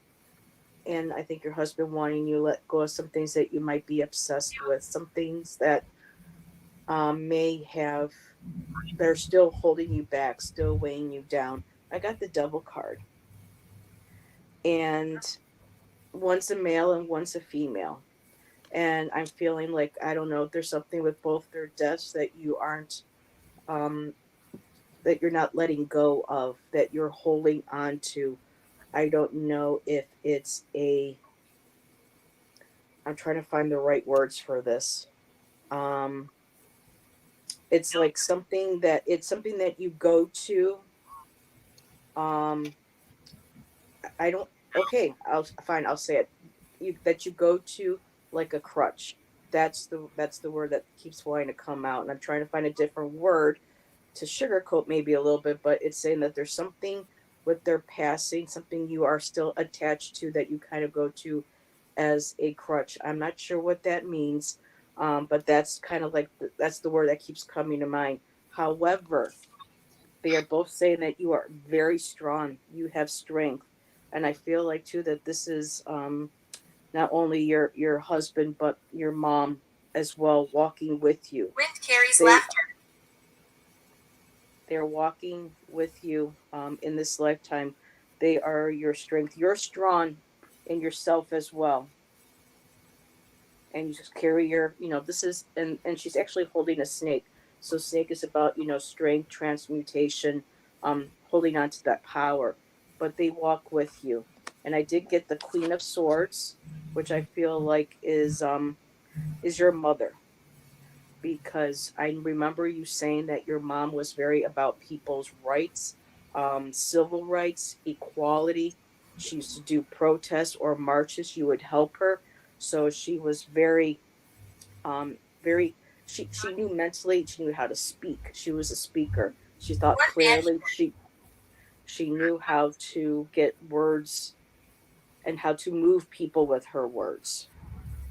and I think your husband wanting you to let go of some things that you might be obsessed with, some things that may have they're still holding you back, still weighing you down. I got the Devil card, and one's a male and one's a female. And I'm feeling like I don't know if there's something with both their deaths that you aren't um, that you're not letting go of, that you're holding on to. I don't know if it's a I'm trying to find the right words for this. Um, it's like something that you go to. Um, I don't. Okay, I'll fine. I'll say it. That you go to like a crutch. That's the word that keeps wanting to come out, and I'm trying to find a different word to sugarcoat maybe a little bit, but it's saying that there's something with their passing, something you are still attached to that you kind of go to as a crutch. I'm not sure what that means, but that's kind of like that's the word that keeps coming to mind. However, they are both saying that you are very strong. You have strength, and I feel like too that this is not only your husband but your mom as well walking with you. Wind carries They laughter. they're walking with you in this lifetime. They are your strength. You're strong in yourself as well, and you just carry your this is and she's actually holding a snake. So snake is about strength, transmutation, holding on to that power. But they walk with you. And I did get the Queen of Swords, which I feel like is your mother, because I remember you saying that your mom was very about people's rights, civil rights, equality. She used to do protests or marches. You would help her. So she was very, she knew mentally, she knew how to speak. She was a speaker. She thought One man. clearly. She knew how to get words and how to move people with her words.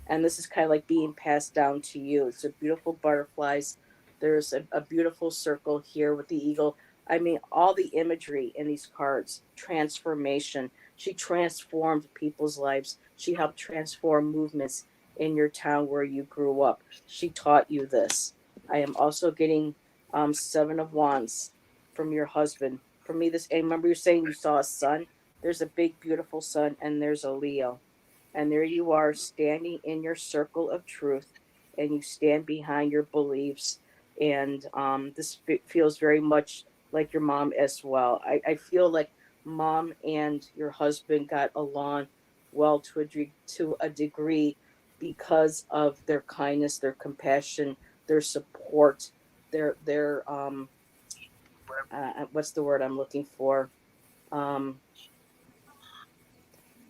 And this is kind of like being passed down to you. It's a beautiful butterflies. There's a beautiful circle here with the eagle. I mean, all the imagery in these cards, transformation. She transformed people's lives. She helped transform movements in your town where you grew up. She taught you this. I am also getting Seven of Wands from your husband. For me, this, and remember you're saying you saw a sun. There's a big, beautiful sun, and there's a Leo, and there you are standing in your circle of truth, and you stand behind your beliefs. And this feels very much like your mom as well. I feel like mom and your husband got along well to a degree because of their kindness, their compassion, their support, their what's the word I'm looking for? Um,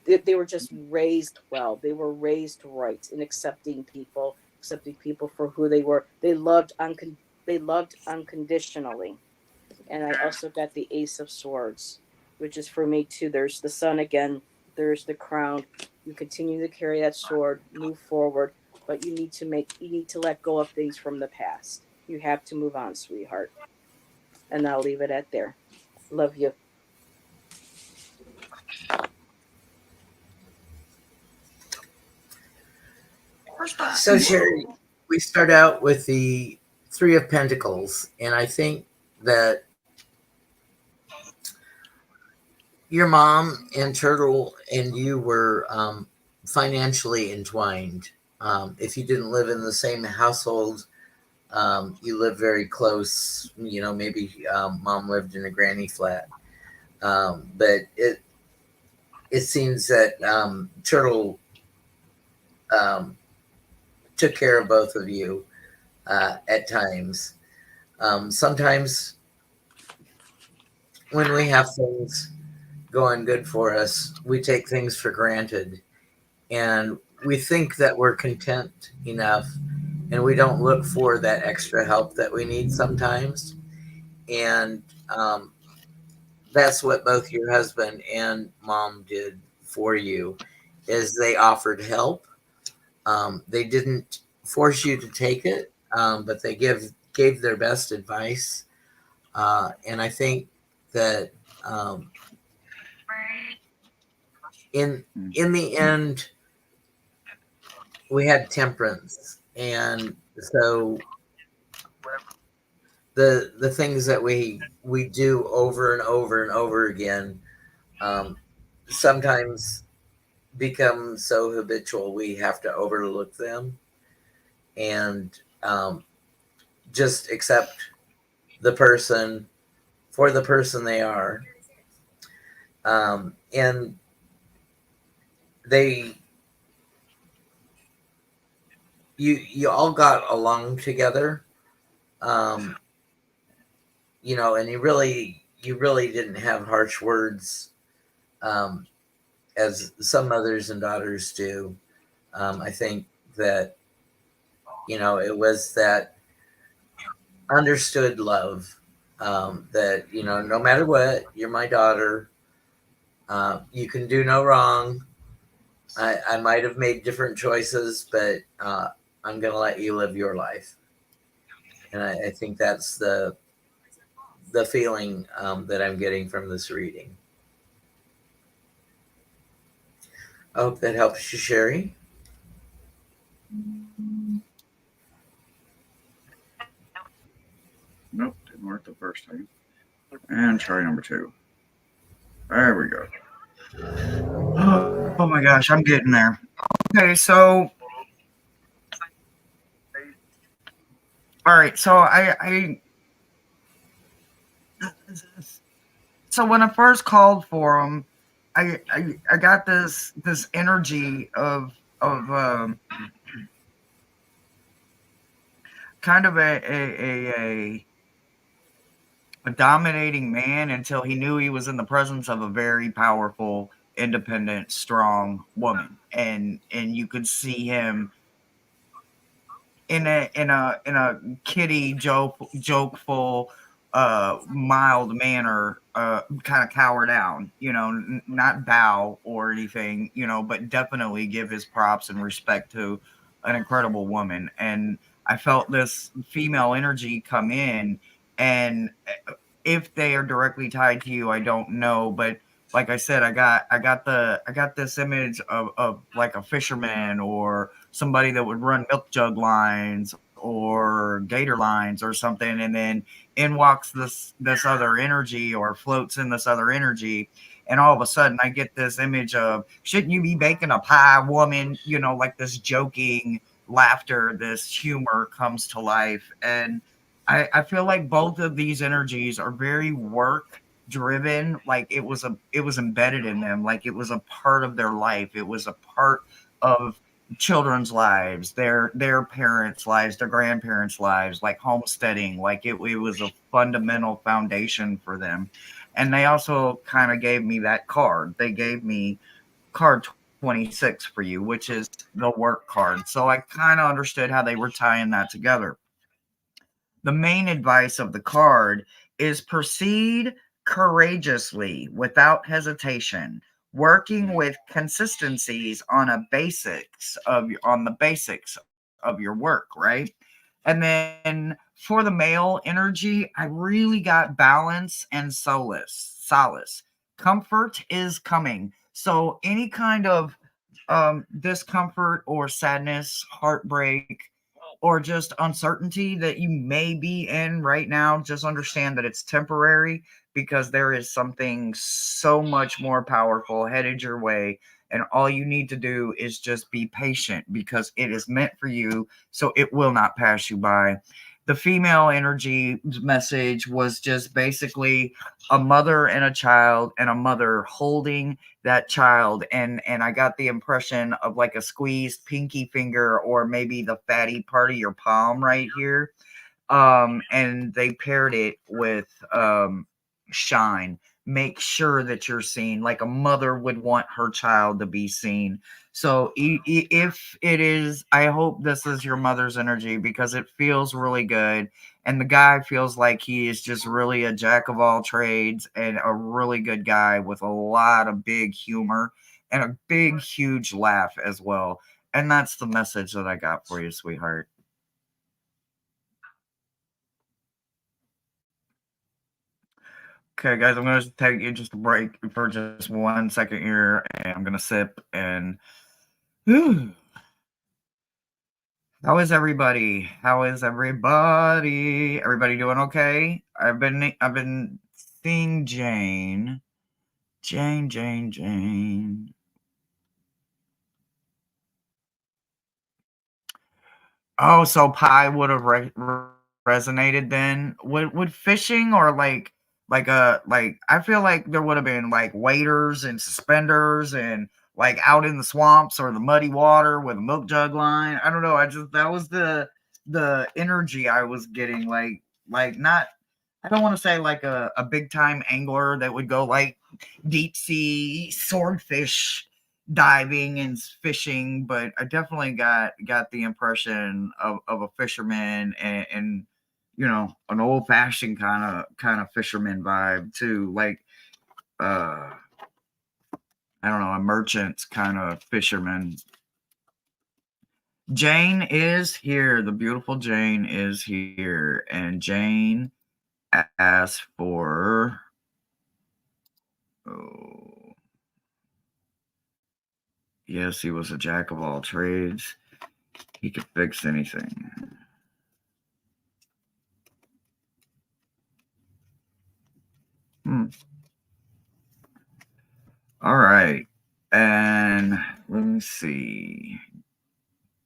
they were just raised well. They were raised right in accepting people for who they were. They loved unconditionally. And I also got the Ace of Swords, which is for me too. There's the sun again. There's the crown. You continue to carry that sword, move forward, but you need to let go of things from the past. You have to move on, sweetheart. And I'll leave it at there. Love you. So, Sherry, we start out with the Three of Pentacles, and I think that your mom and Turtle and you were financially entwined. If you didn't live in the same household, you lived very close. You know, maybe mom lived in a granny flat, but it seems that Turtle um, took care of both of you at times. Sometimes when we have things going good for us, we take things for granted and we think that we're content enough and we don't look for that extra help that we need sometimes. And that's what both your husband and mom did for you is they offered help. They didn't force you to take it, but they gave their best advice. And I think that in the end, we had temperance, and so the things that we do over and over and over again sometimes become so habitual we have to overlook them and just accept the person for the person they are. And they you all got along together, um, and you really didn't have harsh words, um, as some mothers and daughters do. I think that it was that understood love, that no matter what, you're my daughter. You can do no wrong. I might have made different choices, but I'm going to let you live your life. And I think that's the feeling that I'm getting from this reading. I hope that helps you, Sherry. Nope, didn't work the first time. And try number 2. There we go. Oh my gosh, I'm getting there. Okay, so all right, so so when I first called for them, I got this energy of kind of a dominating man until he knew he was in the presence of a very powerful, independent, strong woman, and you could see him in a kitty jokeful, mild manner, kind of cower down, not bow or anything, but definitely give his props and respect to an incredible woman. And I felt this female energy come in, and if they are directly tied to you, I don't know, but like I said, I got this image of like a fisherman or somebody that would run milk jug lines or gator lines or something, and then in walks this other energy or floats in this other energy, and all of a sudden I get this image of, shouldn't you be baking a pie, woman? Like this joking laughter, this humor comes to life. And I feel like both of these energies are very work driven. Like it was embedded in them, like it was a part of their life, it was a part of children's lives, their parents' lives, their grandparents' lives, like homesteading, like it was a fundamental foundation for them. And they also kind of gave me that card. They gave me card 26 for you, which is the work card. So I kind of understood how they were tying that together. The main advice of the card is proceed courageously without hesitation, working with consistencies on the basics of your work, right? And then for the male energy, I really got balance and solace. Comfort is coming. So any kind of discomfort or sadness, heartbreak, or just uncertainty that you may be in right now, just understand that it's temporary, because there is something so much more powerful headed your way. And all you need to do is just be patient, because it is meant for you. So it will not pass you by. The female energy message was just basically a mother and a child, and a mother holding that child, and I got the impression of like a squeezed pinky finger, or maybe the fatty part of your palm right here. And they paired it with shine. Make sure that you're seen, like a mother would want her child to be seen. So if it is, I hope this is your mother's energy, because it feels really good. And the guy feels like he is just really a jack of all trades and a really good guy with a lot of big humor and a big, huge laugh as well. And that's the message that I got for you, sweetheart. Okay, guys, I'm going to take you just a break for just 1 second here, and I'm going to sip and. Whew. How is everybody? How is everybody? Everybody doing okay? I've been seeing Jane. Jane. Oh, so pie would have resonated then. Would fishing or like I feel like there would have been like waders and suspenders and like out in the swamps or the muddy water with a milk jug line. I don't know. That was the energy I was getting. Like not. I don't want to say like a big time angler that would go like deep sea swordfish diving and fishing, but I definitely got the impression of a fisherman and you know, an old fashioned kind of fisherman vibe too, like I don't know, a merchant kind of fisherman. Jane is here. The beautiful Jane is here, and Jane asked for yes, he was a jack of all trades. He could fix anything. All right. And let me see.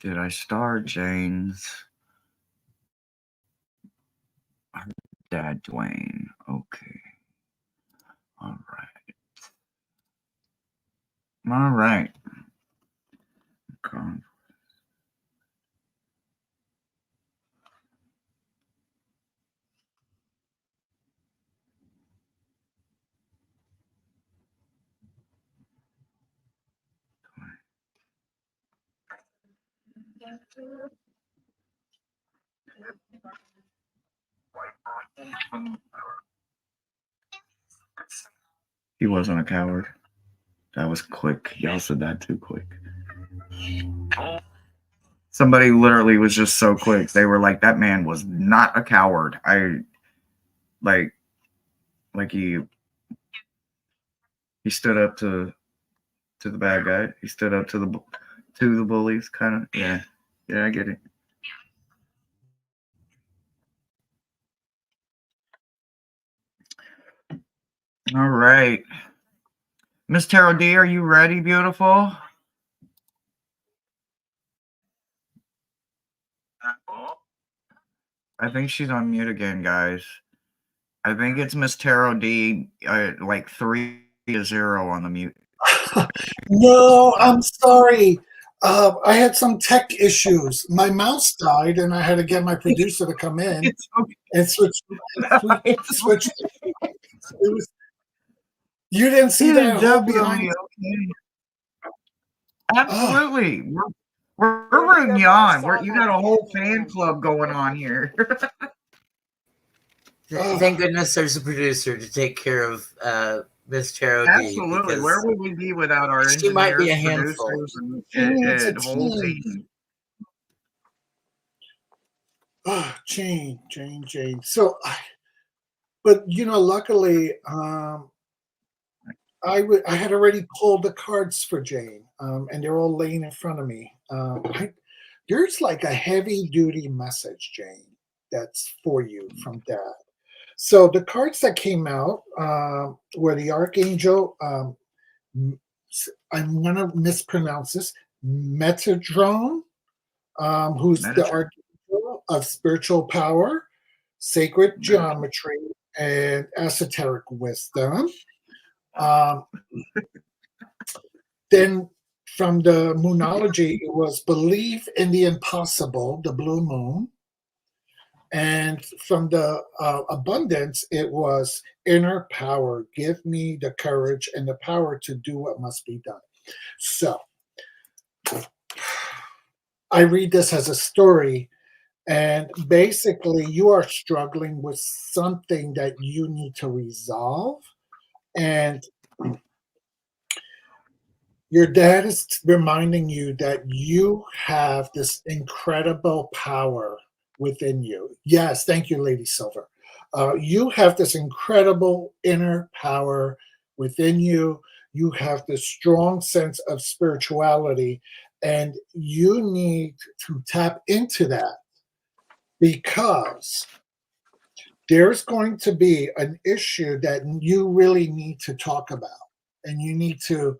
Did I star Jane's dad, Dwayne? Okay. All right. All right. Okay. He wasn't a coward. That was quick. Y'all said that too quick. Somebody literally was just so quick. They were like, that man was not a coward. I like he stood up to the bad guy. He stood up to the bullies, kind of. Yeah, I get it. All right, Miss Tarot D, are you ready, beautiful? I think she's on mute again, guys. I think it's Miss Tarot D, like 3-0 on the mute. No, I'm sorry. I had some tech issues. My mouse died, and I had to get my producer to come in and switch. It was. You didn't see that hole behind. Okay. Absolutely. We're rooting you on. You got a whole fan club going on here. Thank goodness there's a producer to take care of Miss Tarot D. Absolutely. Where would we be without our engineers, might be a handful. producers, and whole team? Oh, Jane. So, but you know, luckily, I had already pulled the cards for Jane, and they're all laying in front of me. There's like a heavy-duty message, Jane, that's for you from Dad. So the cards that came out were the Archangel. I'm gonna mispronounce this. Metadrone, who's the Archangel of spiritual power, sacred geometry, and esoteric wisdom. Then from the Moonology, it was believe in the impossible, the blue moon. And from the abundance, it was inner power. Give me the courage and the power to do what must be done. So I read this as a story, and basically, you are struggling with something that you need to resolve. And your dad is reminding you that you have this incredible power within you. Yes, thank you, Lady Silver. You have this incredible inner power within you. You have this strong sense of spirituality, and you need to tap into that because there's going to be an issue that you really need to talk about and you need to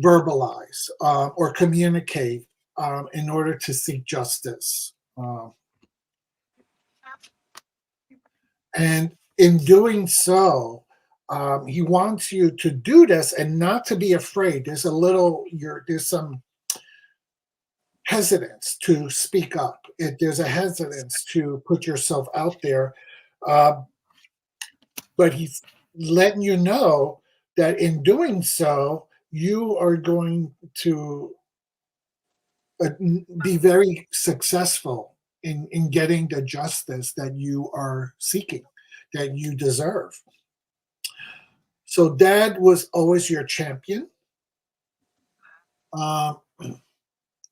verbalize or communicate in order to seek justice. And in doing so, he wants you to do this and not to be afraid. There's some hesitance to speak up. There's a hesitance to put yourself out there. Uh, but he's letting you know that in doing so, you are going to be very successful in getting the justice that you are seeking, that you deserve. So, Dad was always your champion. Uh,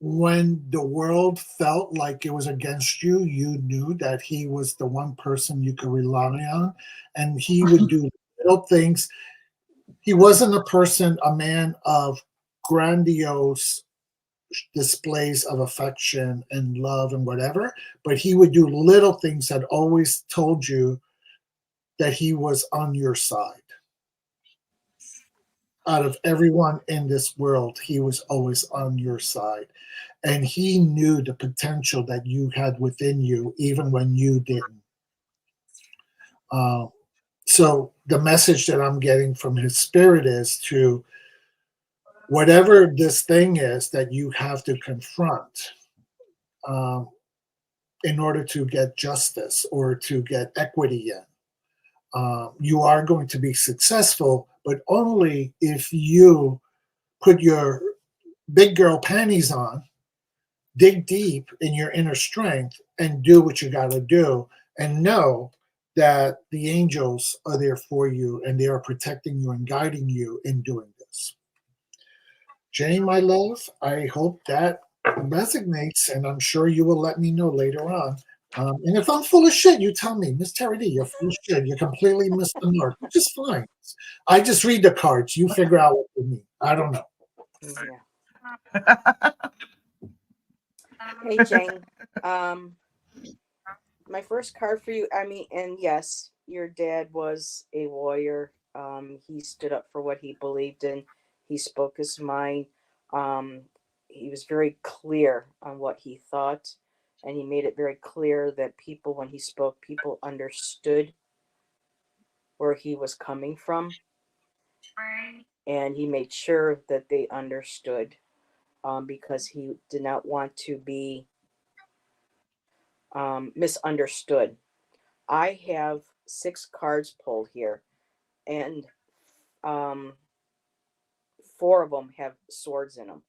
when the world felt like it was against you, you knew that he was the one person you could rely on, and he would do little things. He wasn't a man of grandiose displays of affection and love and whatever, but he would do little things that always told you that he was on your side. Out of everyone in this world, he was always on your side. And he knew the potential that you had within you, even when you didn't. Uh, so the message that I'm getting from his spirit is to whatever this thing is that you have to confront um, in order to get justice or to get equity in. You are going to be successful, but only if you put your big girl panties on, dig deep in your inner strength, and do what you got to do, and know that the angels are there for you and they are protecting you and guiding you in doing this. Jane, my love, I hope that resonates, and I'm sure you will let me know later on. And if I'm full of shit, you tell me, Miss Terry D, you're full of shit. You completely missed the mark, which is fine. I just read the cards. You figure out what you mean. I don't know. Yeah. Hey, Jane. My first card for you, and yes, your dad was a warrior. He stood up for what he believed in. He spoke his mind. He was very clear on what he thought, and he made it very clear that people, when he spoke, people understood where he was coming from, and he made sure that they understood, because he did not want to be misunderstood. I have 6 cards pulled here, and um, 4 of them have swords in them.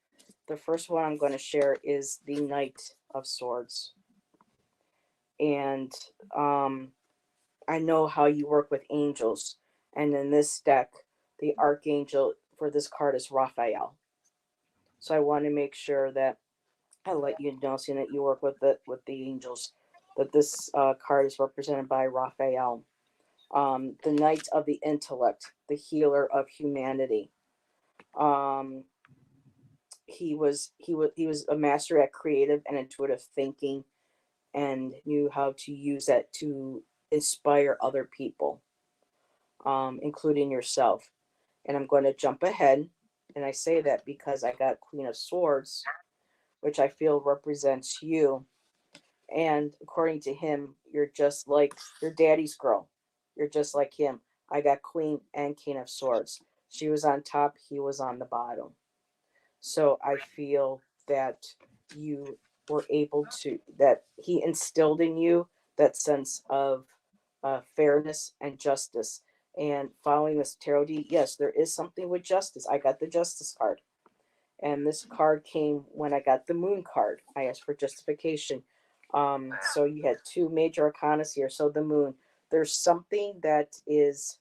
The first one I'm going to share is the Knight of Swords. And I know how you work with angels. And in this deck, the archangel for this card is Raphael. So I want to make sure that I let you know, seeing that you work with the angels, that this card is represented by Raphael. The Knight of the Intellect, the healer of humanity. He was a master at creative and intuitive thinking, and knew how to use that to inspire other people, including yourself. And I'm going to jump ahead, and I say that because I got Queen of Swords, which I feel represents you. And according to him, you're just like your daddy's girl. You're just like him. I got Queen and King of Swords. She was on top, he was on the bottom. So I feel that you were able to, that he instilled in you that sense of fairness and justice. And following this tarot deed, yes, there is something with justice. I got the justice card. And this card came when I got the moon card. I asked for justification. So you had two major arcanas here. So the moon, there's something that is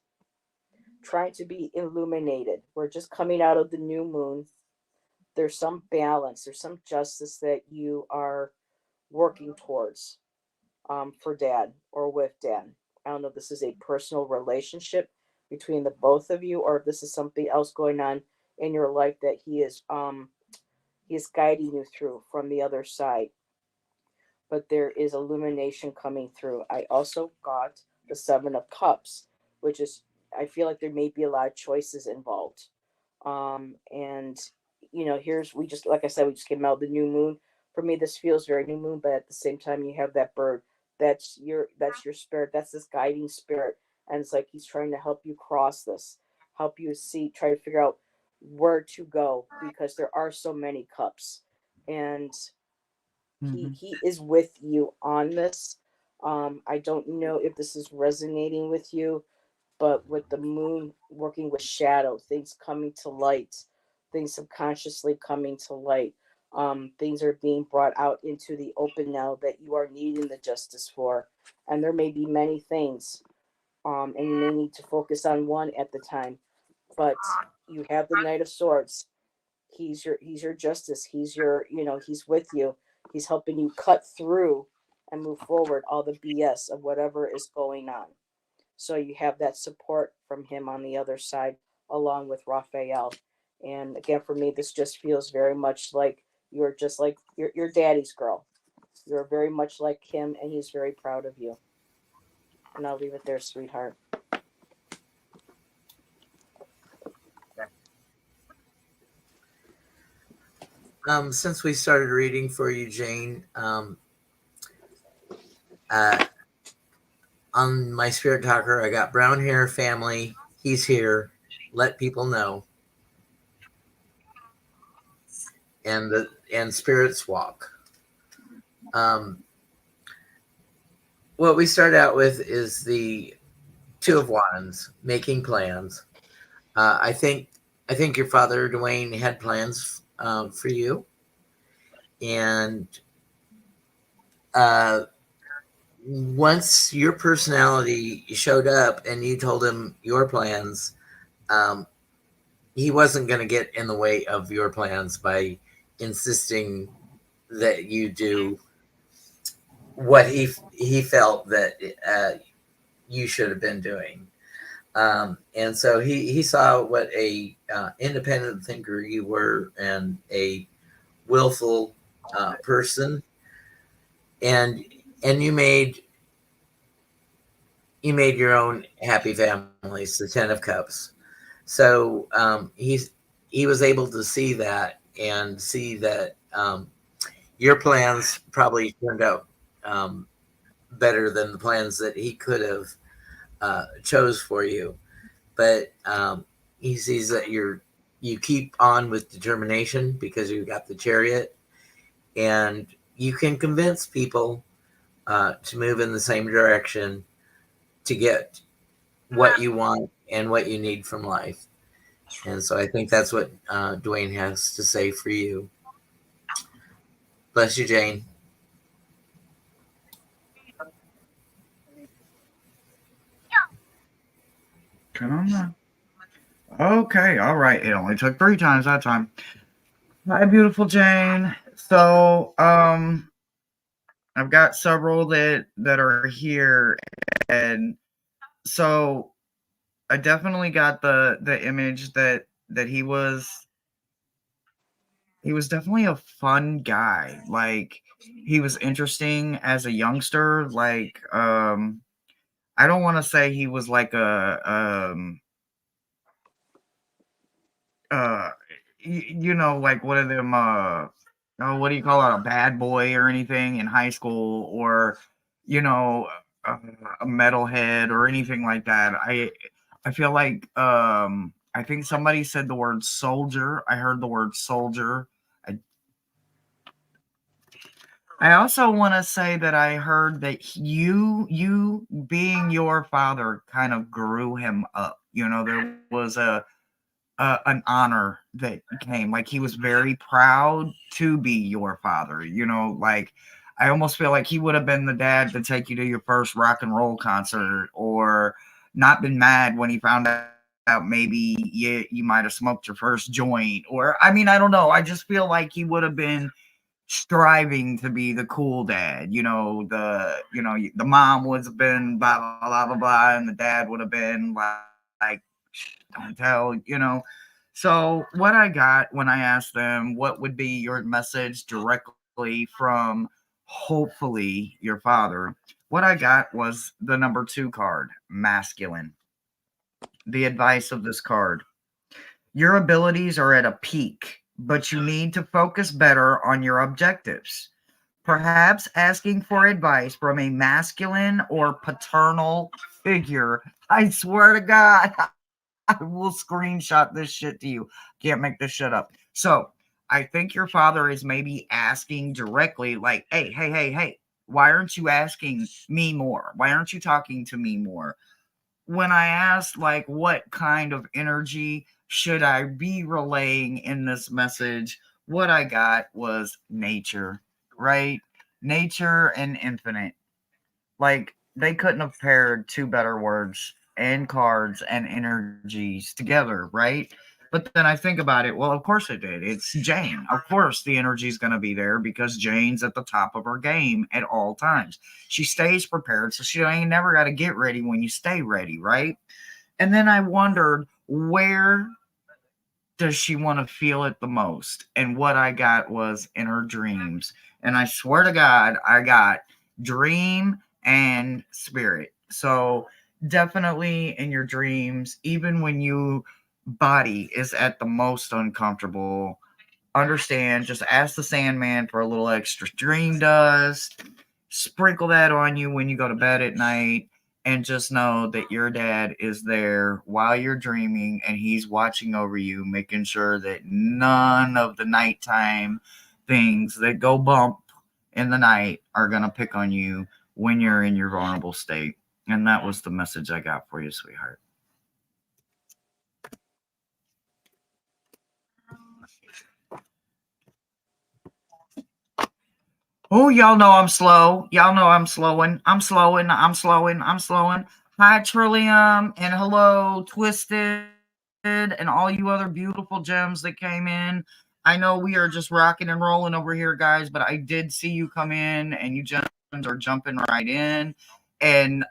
trying to be illuminated. We're just coming out of the new moon. There's some balance, there's some justice that you are working towards for dad or with dad. I don't know if this is a personal relationship between the both of you, or if this is something else going on in your life that he is guiding you through from the other side. But there is illumination coming through. I also got the Seven of Cups, which is, I feel like there may be a lot of choices involved. And here's, we just, like I said, we just came out of the new moon. For me, this feels very new moon, but at the same time, you have that bird. That's your spirit. That's this guiding spirit, and it's like he's trying to help you cross this, help you see, try to figure out where to go, because there are so many cups, and he is with you on this. I don't know if this is resonating with you, but with the moon working with shadow, things coming to light, things subconsciously coming to light, things are being brought out into the open now that you are needing the justice for. And there may be many things, and you may need to focus on one at the time, but you have the Knight of Swords. He's your justice. He's your, he's with you. He's helping you cut through and move forward all the BS of whatever is going on. So you have that support from him on the other side, along with Raphael. And again, for me, this just feels very much like you're just like your daddy's girl. You're very much like him, and he's very proud of you. And I'll leave it there, sweetheart. Since we started reading for you, Jane, on my spirit talker, I got brown hair family. He's here. Let people know. And spirits walk. What we start out with is the Two of Wands, making plans. I think your father, Dwayne, had plans for you, and once your personality showed up and you told him your plans, he wasn't going to get in the way of your plans by insisting that you do what he felt that you should have been doing. And so he saw what a independent thinker you were, and a willful person, and you made your own happy families, the Ten of Cups. So he was able to see that, and see that your plans probably turned out better than the plans that he could have chose for you. But he sees that you keep on with determination, because you got the Chariot, and you can convince people to move in the same direction to get what you want and what you need from life. And so I think that's what Dwayne has to say for you. Bless you, Jane. Come on. Okay, all right. It only took 3 times that time. Hi, beautiful Jane. So, I've got several that are here, and so I definitely got the image that he was definitely a fun guy. Like, he was interesting as a youngster. Like, I don't want to say he was like a like one of them what do you call it, a bad boy or anything in high school, or a metalhead or anything like that. I feel like I think somebody said the word soldier. I heard the word soldier. I also want to say that I heard that you being your father kind of grew him up. You know, there was an honor that came. Like he was very proud to be your father. You know, like I almost feel like he would have been the dad to take you to your first rock and roll concert, or not been mad when he found out maybe you might have smoked your first joint, or I mean, I don't know. I just feel like he would have been striving to be the cool dad. The mom would have been blah blah blah blah blah, and the dad would have been like don't tell, So what I got when I asked them what would be your message directly from hopefully your father, what I got was the number 2 card, masculine. The advice of this card: your abilities are at a peak, but you need to focus better on your objectives. Perhaps asking for advice from a masculine or paternal figure. I swear to God, I will screenshot this shit to you. Can't make this shit up. So I think your father is maybe asking directly, like, hey, why aren't you asking me more? Why aren't you talking to me more? When I asked, like, what kind of energy should I be relaying in this message, what I got was nature, right? Nature and infinite. Like, they couldn't have paired 2 better words and cards and energies together, right? But then I think about it, well, of course it did. It's Jane. Of course the energy is going to be there because Jane's at the top of her game at all times. She stays prepared, so she ain't never got to get ready when you stay ready, right? And then I wondered, where does she want to feel it the most? And what I got was in her dreams. And I swear to God, I got dream and spirit. So definitely in your dreams, even when you body is at the most uncomfortable, understand, just ask the Sandman for a little extra dream dust, sprinkle that on you when you go to bed at night, and just know that your dad is there while you're dreaming and he's watching over you, making sure that none of the nighttime things that go bump in the night are going to pick on you when you're in your vulnerable state. And that was the message I got for you, sweetheart. Oh, y'all know I'm slow. Y'all know I'm slowing. I'm slowing. I'm slowing. I'm slowing. Hi, Trillium, and hello, Twisted, and all you other beautiful gems that came in. I know we are just rocking and rolling over here, guys, but I did see you come in, and you gems are jumping right in. And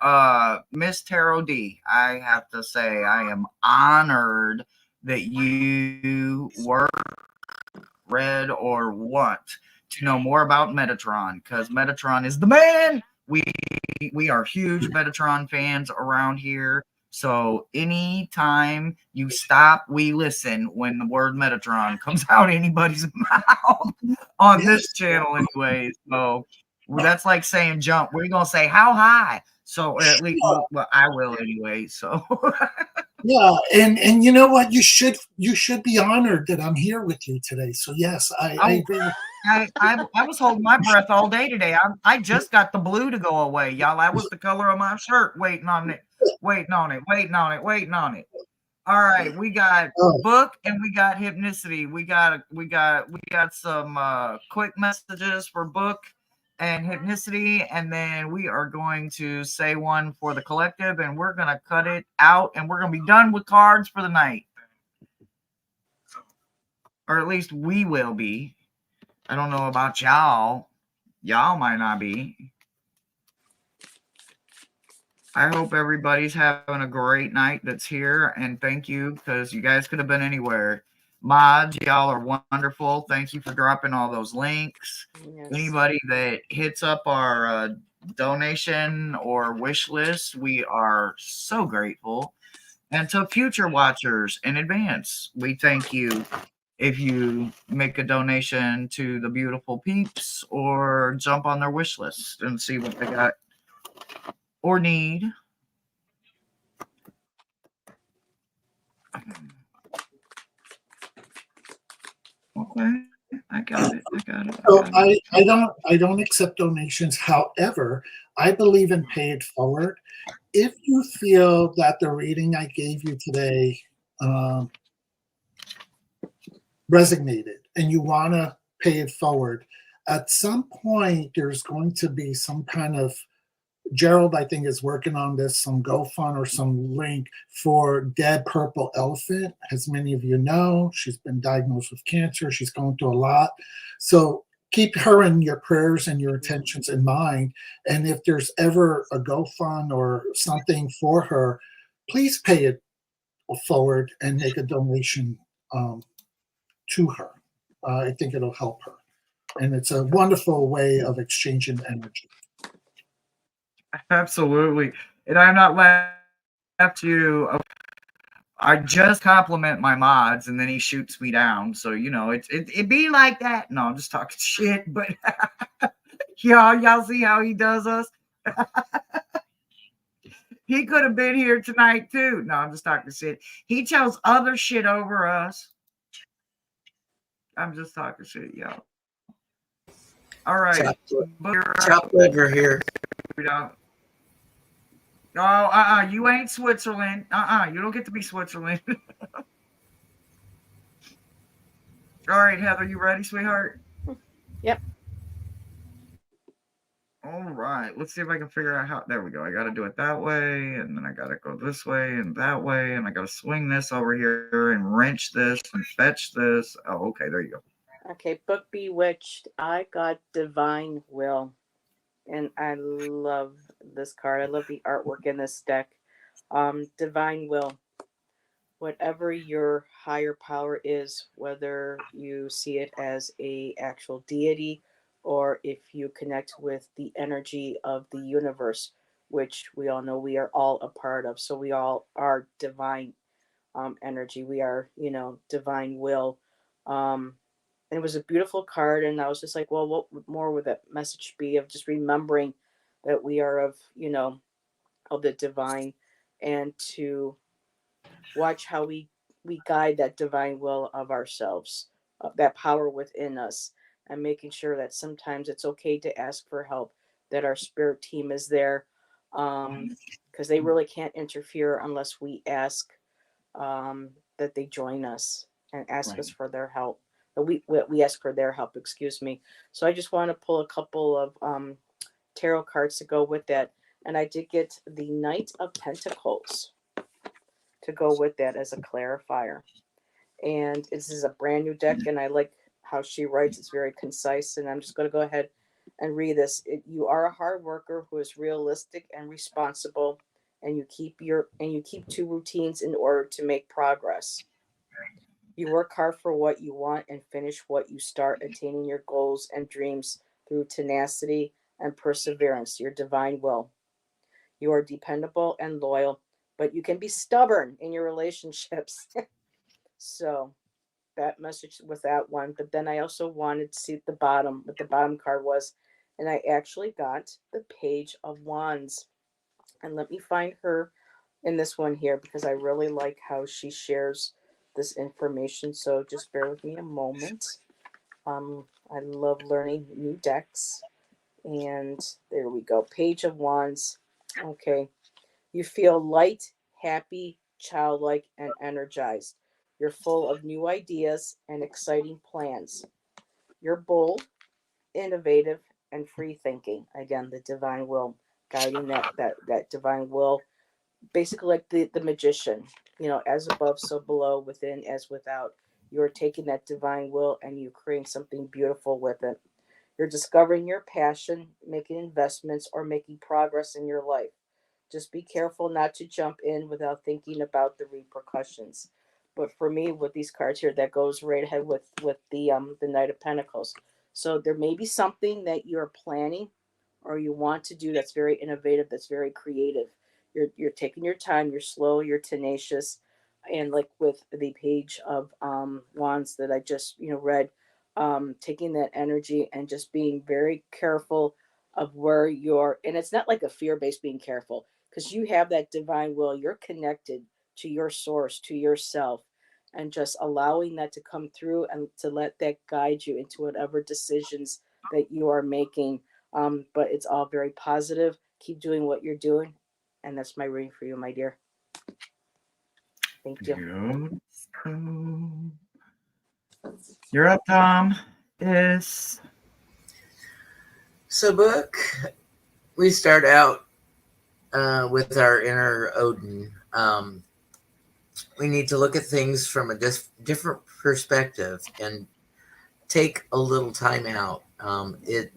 Miss Tarot D, I have to say, I am honored that you were read or want to know more about Metatron, because Metatron is the man. We are huge Metatron fans around here. So anytime you stop, we listen when the word Metatron comes out anybody's mouth on this channel anyway. So that's like saying jump. We're gonna say how high. So at least well, I will anyway. So Yeah, and you know what? You should be honored that I'm here with you today. So yes, I agree. I was holding my breath all day today. I just got the blue to go away, y'all. That was the color of my shirt. Waiting on it. All right, we got book and we got hypnicity. We got some quick messages for book and hypnicity, and then we are going to say one for the collective, and we're gonna cut it out, and we're gonna be done with cards for the night, or at least we will be. I don't know about y'all. Y'all might not be. I hope everybody's having a great night that's here, and thank you, because you guys could have been anywhere. Mods, y'all are wonderful. Thank you for dropping all those links. Yes. Anybody that hits up our donation or wish list, we are so grateful. And to future watchers in advance, we thank you if you make a donation to the beautiful peeps or jump on their wish list and see what they got or need. Okay. I got it. I got it. So got it. I don't accept donations. However, I believe in pay it forward. If you feel that the reading I gave you today um, resonated and you want to pay it forward, at some point there's going to be some kind of Gerald, I think, is working on this, some GoFund or some link for Dead Purple Elephant. As many of you know, she's been diagnosed with cancer. She's going through a lot. So keep her in your prayers and your intentions in mind. And if there's ever a GoFund or something for her, please pay it forward and make a donation to her. I think it'll help her. And it's a wonderful way of exchanging energy. Absolutely. And I'm not left you. I just compliment my mods and then he shoots me down. So, you know, it be like that. No, I'm just talking shit. But y'all see how he does us? He could have been here tonight too. No, I'm just talking shit. He tells other shit over us. I'm just talking shit, y'all. All right. Chop liver here. No, you ain't Switzerland. You don't get to be Switzerland. All right, Heather, you ready, sweetheart? Yep. All right, let's see if I can figure out how. There we go. I got to do it that way, and then I got to go this way and that way, and I got to swing this over here and wrench this and fetch this. Oh, okay, there you go. Okay, book Bewitched. I got Divine Will. And I love this card. I love the artwork in this deck. Divine Will. Whatever your higher power is, whether you see it as a actual deity or if you connect with the energy of the universe, which we all know we are all a part of. So we all are divine energy. We are, divine will. And it was a beautiful card. And I was just like, well, what more would that message be of just remembering that we are of the divine, and to watch how we guide that divine will of ourselves, that power within us, and making sure that sometimes it's okay to ask for help, that our spirit team is there, because they really can't interfere unless we ask, that they join us and ask us for their help. We ask for their help, excuse me. So I just want to pull a couple of tarot cards to go with that. And I did get the Knight of Pentacles to go with that as a clarifier. And this is a brand new deck, and I like how she writes. It's very concise, and I'm just going to go ahead and read this. You are a hard worker who is realistic and responsible, and you keep to routines in order to make progress. You work hard for what you want and finish what you start, attaining your goals and dreams through tenacity and perseverance, your divine will. You are dependable and loyal, but you can be stubborn in your relationships. So that message with that one. But then I also wanted to see what the bottom card was. And I actually got the Page of Wands. And let me find her in this one here, because I really like how she shares this information. So just bear with me a moment. I love learning new decks. And there we go. Page of Wands. Okay. You feel light, happy, childlike, and energized. You're full of new ideas and exciting plans. You're bold, innovative, and free thinking. Again, the divine will guiding that divine will. Basically like the magician, as above, so below, within as without. You're taking that divine will and you creating something beautiful with it. You're discovering your passion, making investments, or making progress in your life. Just be careful not to jump in without thinking about the repercussions. But for me, with these cards here, that goes right ahead with the Knight of Pentacles. So there may be something that you're planning or you want to do that's very innovative, that's very creative. You're taking your time, you're slow, you're tenacious, and like with the Page of Wands that I just read, taking that energy and just being very careful of where you're. And it's not like a fear-based being careful, because you have that divine will. You're connected to your source, to yourself, and just allowing that to come through and to let that guide you into whatever decisions that you are making. But it's all very positive. Keep doing what you're doing. And that's my reading for you, my dear. Thank you. Beautiful. You're up, Tom. Yes. So, book, we start out with our inner Odin. We need to look at things from a different perspective and take a little time out. It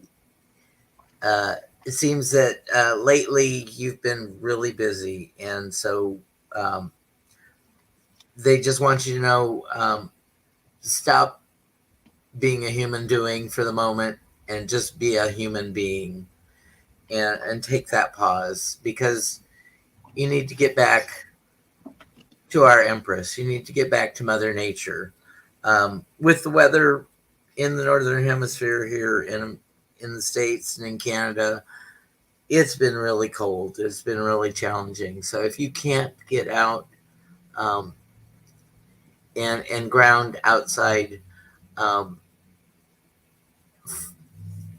seems that lately you've been really busy, and so they just want you to know, stop being a human doing for the moment and just be a human being, and take that pause, because you need to get back to our Empress. You need to get back to Mother Nature. With the weather in the Northern Hemisphere here in the States and in Canada, it's been really cold. It's been really challenging. So if you can't get out and ground outside,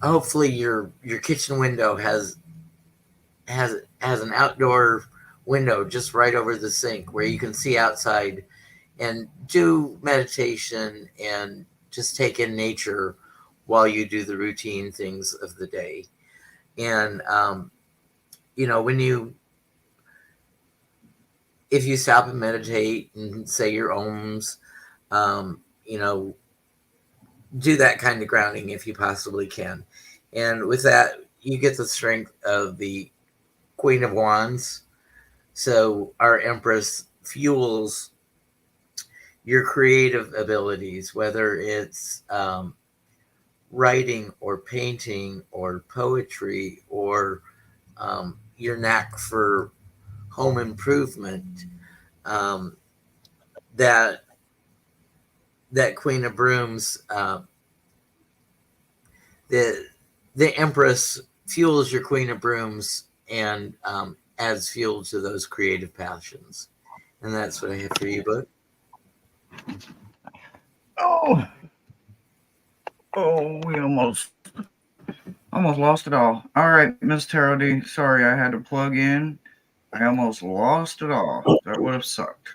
hopefully your kitchen window has an outdoor window just right over the sink where you can see outside and do meditation and just take in nature while you do the routine things of the day. And if you stop and meditate and say your ohms, do that kind of grounding if you possibly can. And with that, you get the strength of the Queen of Wands. So our Empress fuels your creative abilities, whether it's writing or painting or poetry or your knack for home improvement. That Queen of Brooms, the Empress fuels your Queen of Brooms and adds fuel to those creative passions. And that's what I have for you, Book. We almost lost it all. All right, Miss Tarot D. Sorry, I had to plug in. I almost lost it all. That would have sucked.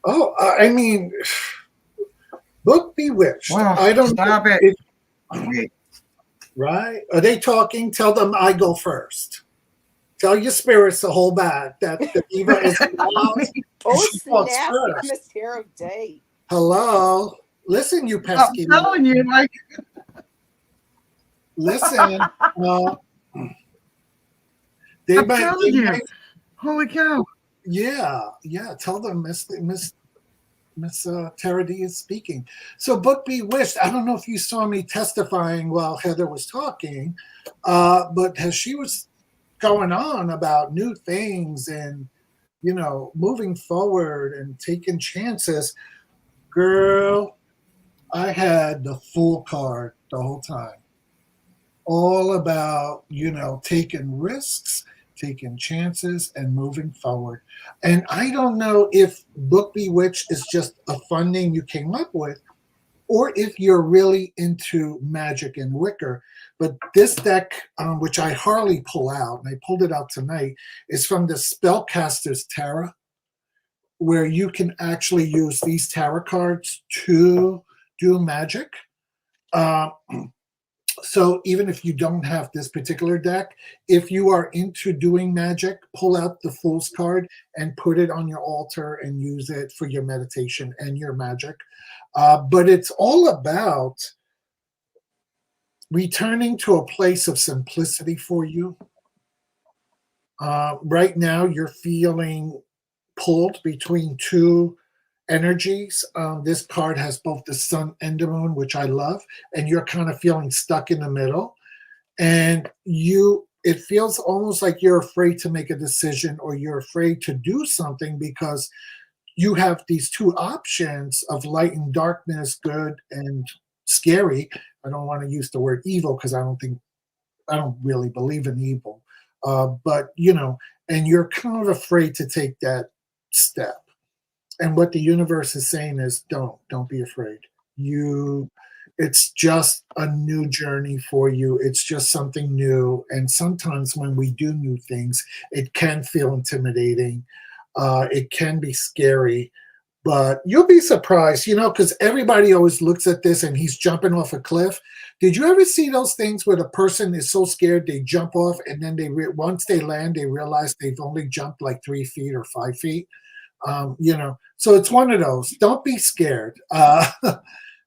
Oh, I mean, book Bewitched. Well, I don't stop know it. Right? Are they talking? Tell them I go first. Tell your spirits to hold back. That the diva is allowed. Oh, She walks snap. first. Miss Tarot Day. Hello. Listen, you pesky. I'm telling you, like. Listen. I'm telling you. Holy cow. Yeah. Tell them Miss Tara D is speaking. So book Bewitched. I don't know if you saw me testifying while Heather was talking, but as she was going on about new things and, moving forward and taking chances, girl, I had the Fool card the whole time. All about, taking risks, taking chances, and moving forward. And I don't know if Book Bewitched is just a fun name you came up with, or if you're really into magic and Wicca. But this deck, which I hardly pull out, and I pulled it out tonight, is from the Spellcaster's Tarot, where you can actually use these tarot cards to do magic. So even if you don't have this particular deck, if you are into doing magic, pull out the Fool's card and put it on your altar and use it for your meditation and your magic. But it's all about returning to a place of simplicity for you. Right now, you're feeling pulled between two energies. This card has both the sun and the moon, which I love, and you're kind of feeling stuck in the middle. And it feels almost like you're afraid to make a decision, or you're afraid to do something because you have these two options of light and darkness, good and scary. I don't want to use the word evil because I don't really believe in evil. But and you're kind of afraid to take that step. And what the universe is saying is don't be afraid. It's just a new journey for you. It's just something new. And sometimes when we do new things, it can feel intimidating. It can be scary, but you'll be surprised, because everybody always looks at this and he's jumping off a cliff. Did you ever see those things where the person is so scared they jump off, and then once they land, they realize they've only jumped like 3 feet or 5 feet? So it's one of those. Don't be scared.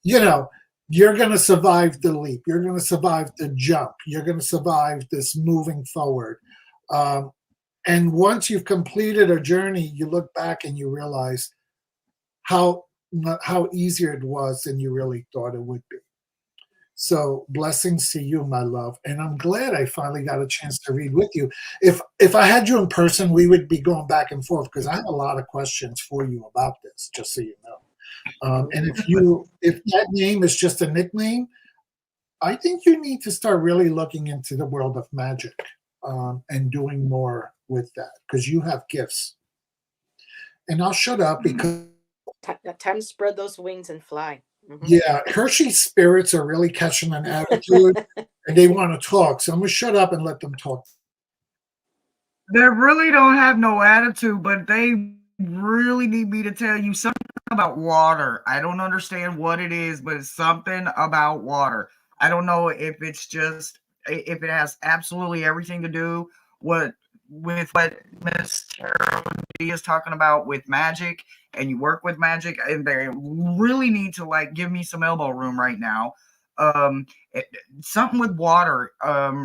You know, you're going to survive the leap. You're going to survive the jump. You're going to survive this moving forward. And once you've completed a journey, you look back and you realize how easier it was than you really thought it would be. So blessings to you, my love. And I'm glad I finally got a chance to read with you. If I had you in person, we would be going back and forth because I have a lot of questions for you about this, just so you know. And if that name is just a nickname, I think you need to start really looking into the world of magic and doing more with that because you have gifts. And I'll shut up because time to spread those wings and fly. Mm-hmm. Yeah, Hershey's spirits are really catching an attitude and they want to talk. So I'm going to shut up and let them talk. They really don't have no attitude, but they really need me to tell you something about water. I don't understand what it is, but it's something about water. I don't know if it has absolutely everything to do with what Miss Tarot D is talking about with magic, and you work with magic, and they really need to give me some elbow room right now. Something with water.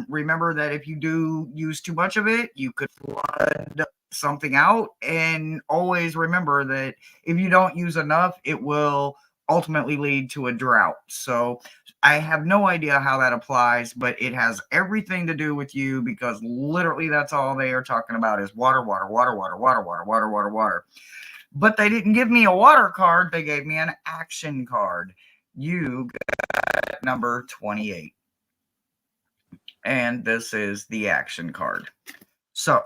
Remember that if you do use too much of it, you could flood something out, and always remember that if you don't use enough, it will ultimately lead to a drought. So I have no idea how that applies, but it has everything to do with you because literally that's all they are talking about is water, water, water, water, water, water, water, water, water. But they didn't give me a water card. They gave me an action card. You got number 28. And this is the action card. So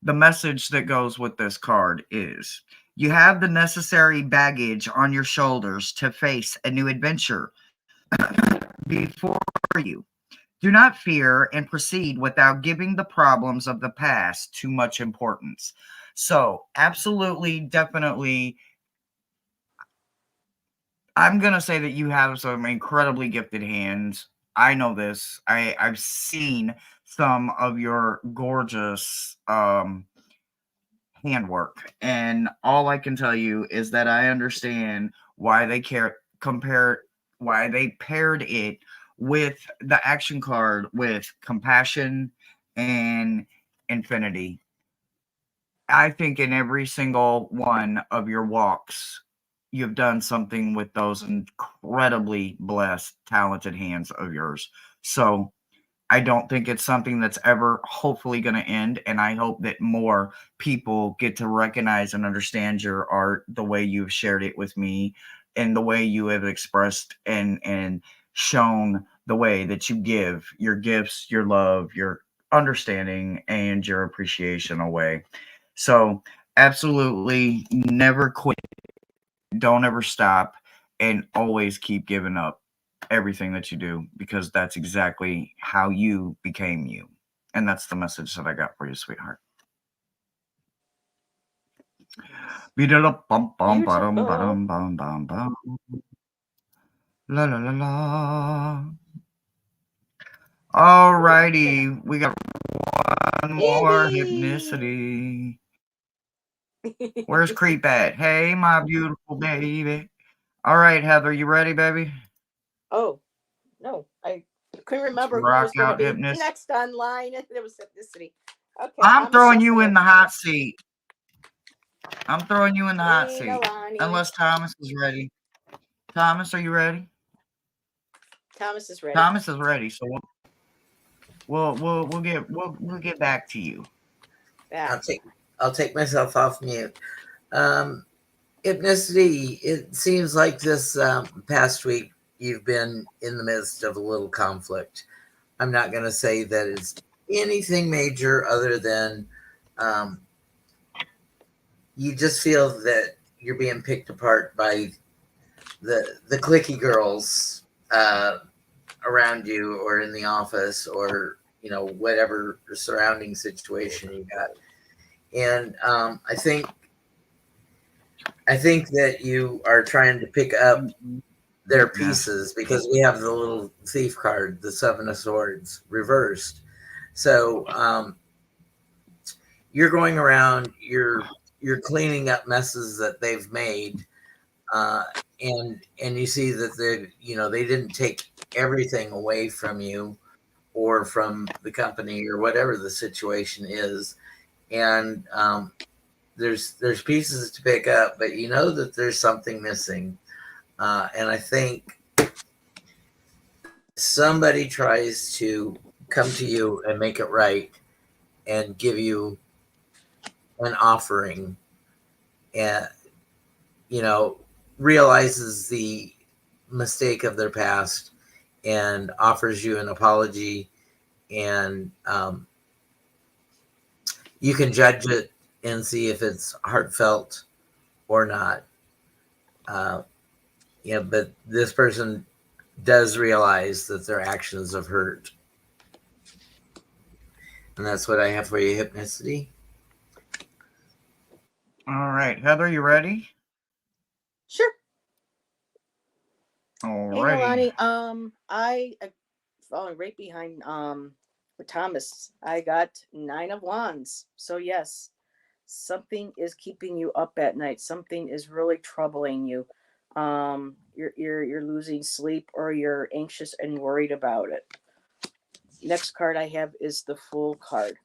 the message that goes with this card is you have the necessary baggage on your shoulders to face a new adventure before you. Do not fear and proceed without giving the problems of the past too much importance. So, absolutely, definitely, I'm going to say that you have some incredibly gifted hands. I know this. I've seen some of your gorgeous handwork. And all I can tell you is that I understand why they why they paired it with the action card with compassion and infinity. I think in every single one of your walks, you've done something with those incredibly blessed, talented hands of yours. So I don't think it's something that's ever hopefully going to end. And I hope that more people get to recognize and understand your art the way you've shared it with me and the way you have expressed and shown the way that you give your gifts, your love, your understanding, and your appreciation away. So absolutely never quit. Don't ever stop and always keep giving up everything that you do because that's exactly how you became you. And that's the message that I got for you, sweetheart. La la la la. All righty, we got one more hypnicity. Where's Creep at? Hey, my beautiful baby. All right, Heather, you ready, baby? Oh, no. I couldn't remember who Rock was going out to be hypness. next online. There was ethnicity. Okay. I'm throwing you in the hot seat. I'm throwing you in the hot seat. Lonnie. Unless Thomas is ready. Thomas, are you ready? Thomas is ready. Thomas is ready. So we'll get back to you. Yeah. I'll take myself off mute. Hypnicity, it seems like this past week you've been in the midst of a little conflict. I'm not going to say that it's anything major other than you just feel that you're being picked apart by the cliquey girls around you, or in the office, or whatever surrounding situation you got. And I think that you are trying to pick up their pieces, because we have the little thief card, the Seven of Swords reversed. So you're going around, you're cleaning up messes that they've made, and you see that they didn't take everything away from you or from the company or whatever the situation is, and there's pieces to pick up, but you know that there's something missing, and I think somebody tries to come to you and make it right and give you an offering, and realizes the mistake of their past and offers you an apology, and you can judge it and see if it's heartfelt or not. But this person does realize that their actions have hurt. And that's what I have for you, Hypnicity. All right, Heather, you ready? Sure. All Hey, righty. Nalani. I falling right behind with Thomas. I got 9 of Wands. So yes, something is keeping you up at night. Something is really troubling you. You're losing sleep, or you're anxious and worried about it. Next card I have is the Fool card.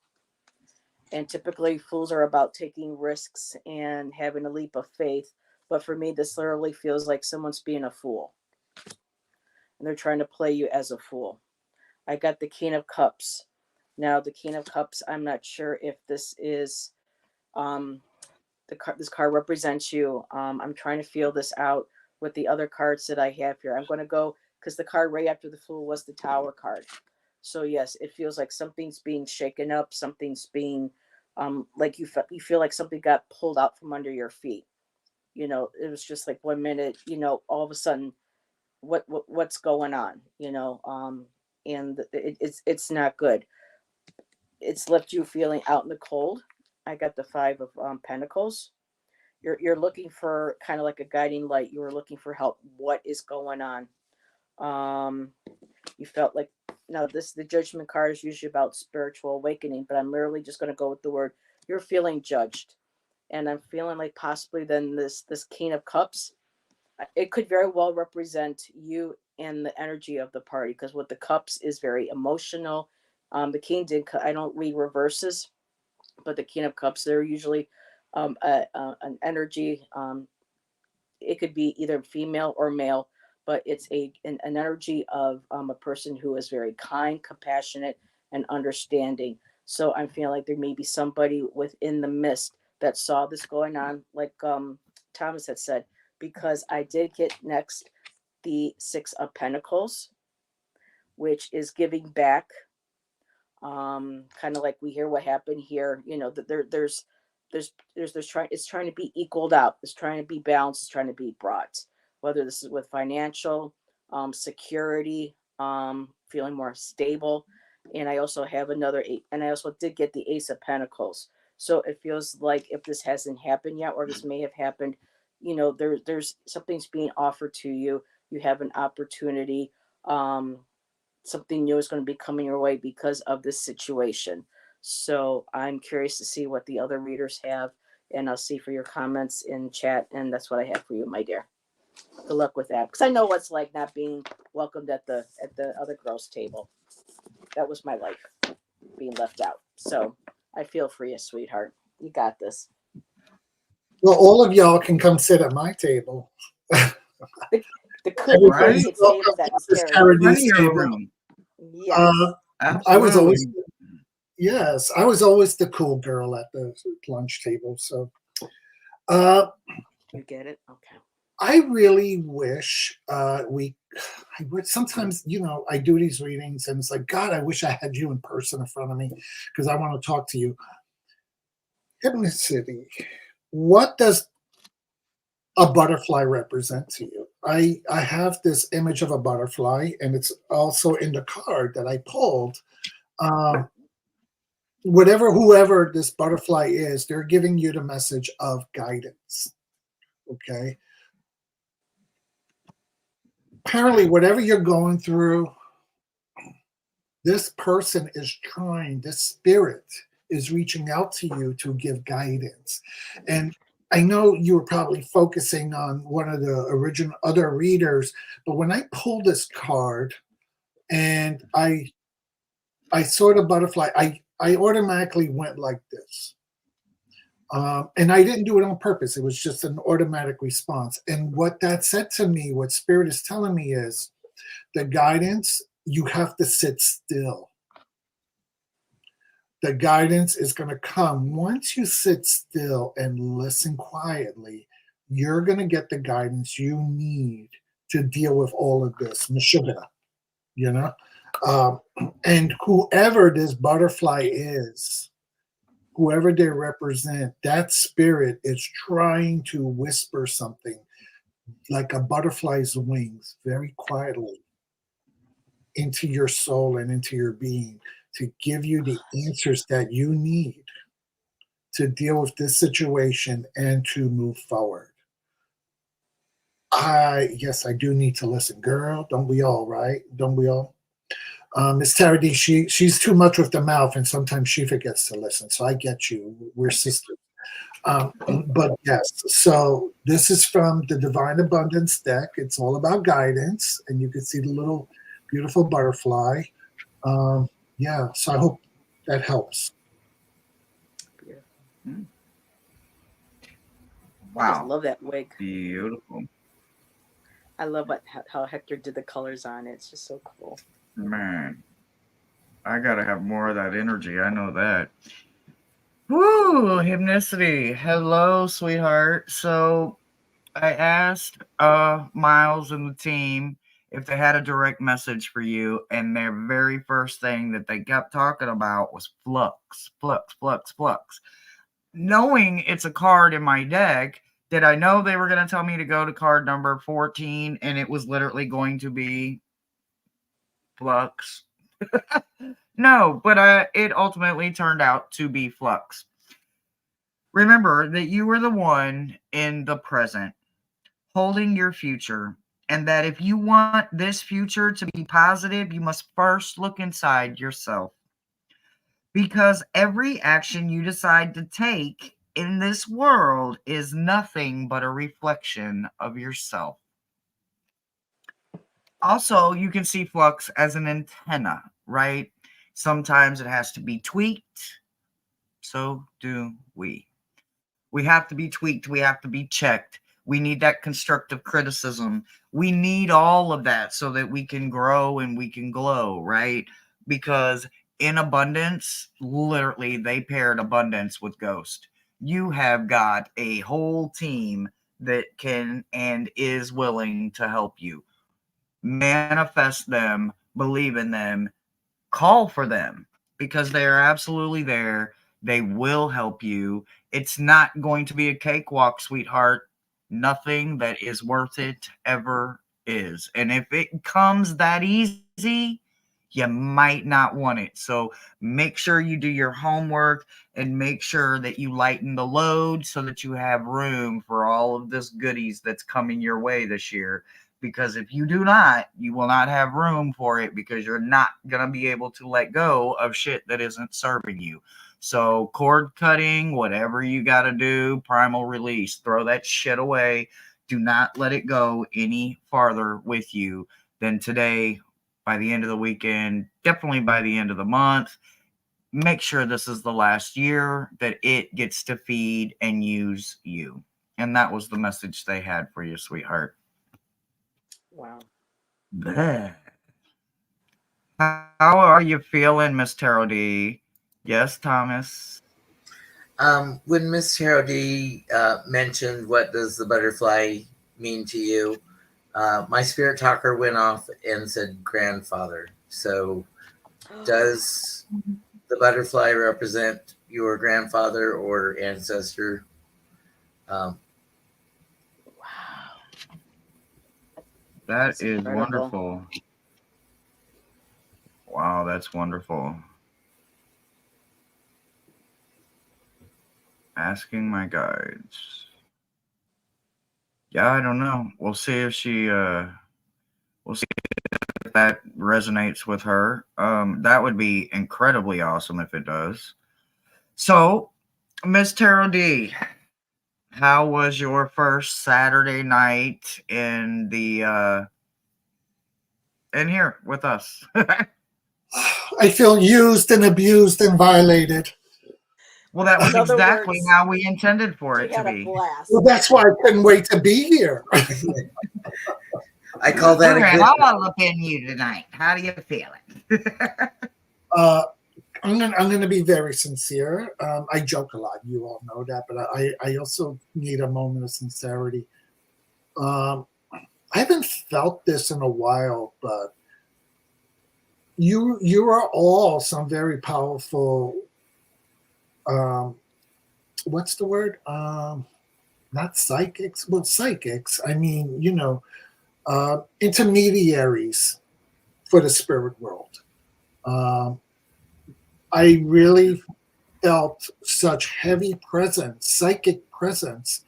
And typically fools are about taking risks and having a leap of faith. But for me, this literally feels like someone's being a fool. And they're trying to play you as a fool. I got the King of Cups. Now, the King of Cups, I'm not sure if this is this card represents you. I'm trying to feel this out with the other cards that I have here. I'm going to go, because the card right after the Fool was the Tower card. So yes, it feels like something's being shaken up. Something's being like you feel like something got pulled out from under your feet. It was just like 1 minute, all of a sudden, what's going on? And it's not good. It's left you feeling out in the cold. I got the 5 of Pentacles. You're looking for kind of like a guiding light. You were looking for help. What is going on? You felt like, now the Judgment card is usually about spiritual awakening, but I'm literally just going to go with the word. You're feeling judged, and I'm feeling like possibly then this King of Cups, it could very well represent you and the energy of the party, because with the cups is very emotional. The King I don't read reverses, but the King of Cups, they're usually an energy. It could be either female or male, but it's an energy of a person who is very kind, compassionate, and understanding. So I'm feeling like there may be somebody within the mist that saw this going on, like Thomas had said, because I did get next the 6 of Pentacles, which is giving back. Kind of like we hear what happened here, that there's it's trying to be equaled out. It's trying to be balanced. It's trying to be brought, whether this is with financial security, feeling more stable. And I also have another 8, and I also did get the Ace of Pentacles. So it feels like if this hasn't happened yet, or this may have happened, there's something's being offered to you. You have an opportunity. Something new is going to be coming your way because of this situation. So I'm curious to see what the other readers have, and I'll see for your comments in chat. And that's what I have for you, my dear. Good luck with that, because I know what's like not being welcomed at the other girls' table. That was my life, being left out. So I feel for you, sweetheart. You got this. Well, all of y'all can come sit at my table. The cool Right? table that was carried. Paradise table. Yes. I was always, yes, I was always the cool girl at the lunch table. So You get it? Okay. I really wish I would sometimes, I do these readings and it's like, God, I wish I had you in person in front of me, because I want to talk to you. Hypnicity. What does a butterfly represent to you? I have this image of a butterfly, and it's also in the card that I pulled. Whoever this butterfly is, they're giving you the message of guidance. Okay. Apparently, whatever you're going through, this person is trying, this spirit is reaching out to you to give guidance. And I know you were probably focusing on one of the original other readers, but when I pulled this card and I saw the butterfly, I automatically went like this. And I didn't do it on purpose. It was just an automatic response. And what that said to me, what Spirit is telling me is the guidance, you have to sit still. The guidance is going to come. Once you sit still and listen quietly, you're going to get the guidance you need to deal with all of this. Meshuggah, you know? And whoever this butterfly is, whoever they represent, that spirit is trying to whisper something like a butterfly's wings very quietly into your soul and into your being to give you the answers that you need to deal with this situation and to move forward. Yes, I do need to listen. Girl, don't we all, right? Don't we all? Miss Tara D, she's too much with the mouth, and sometimes she forgets to listen. So I get you. We're sisters. But yes, so this is from the Divine Abundance deck. It's all about guidance, and you can see the little beautiful butterfly. Yeah, so I hope that helps. I just Wow. love that wig. Beautiful. I love how Hector did the colors on it. It's just so cool. Man, I gotta have more of that energy. I know that. Woo, Hypnicity. Hello, sweetheart. So I asked Miles and the team if they had a direct message for you, and their very first thing that they kept talking about was flux, flux, flux, flux. Knowing it's a card in my deck, did I know they were going to tell me to go to card number 14 and it was literally going to be flux? No, but it ultimately turned out to be flux. Remember that you were the one in the present holding your future, and that if you want this future to be positive, you must first look inside yourself. Because every action you decide to take in this world is nothing but a reflection of yourself. Also, you can see flux as an antenna, right? Sometimes it has to be tweaked. So do we. We have to be tweaked. We have to be checked. We need that constructive criticism. We need all of that so that we can grow and we can glow, right? Because in abundance, literally, they paired abundance with ghost. You have got a whole team that can and is willing to help you. Manifest them, believe in them, call for them because they are absolutely there. They will help you. It's not going to be a cakewalk, sweetheart. Nothing that is worth it ever is. And if it comes that easy, you might not want it. So make sure you do your homework and make sure that you lighten the load so that you have room for all of this goodies that's coming your way this year. Because if you do not, you will not have room for it because you're not going to be able to let go of shit that isn't serving you. So cord cutting, whatever you got to do, primal release, throw that shit away. Do not let it go any farther with you than today, by the end of the weekend, definitely by the end of the month. Make sure this is the last year that it gets to feed and use you. And that was the message they had for you, sweetheart. Wow. Bleh. How are you feeling, Miss Tarot D? Yes, Thomas. When Miss Tarot D mentioned what does the butterfly mean to you, my spirit talker went off and said grandfather. So does the butterfly represent your grandfather or ancestor? That That's is incredible. wonderful. Wow, that's wonderful. Asking my guides. Yeah, I don't know. We'll see if we'll see if that resonates with her. That would be incredibly awesome if it does. So, Miss Tarot D, how was your first Saturday night in the in here with us? I feel used and abused and violated. Well, that was In other exactly words, how we intended for she it to had a be. blast. Well, that's why I couldn't wait to be here. I call that We're a good. all up in you tonight. How do you feel it? I'm gonna be very sincere. I joke a lot, you all know that, but I also need a moment of sincerity. I haven't felt this in a while, but you are all some very powerful. What's the word? Not psychics. Well, psychics. I mean, intermediaries for the spirit world. Um, I really felt such heavy presence, psychic presence,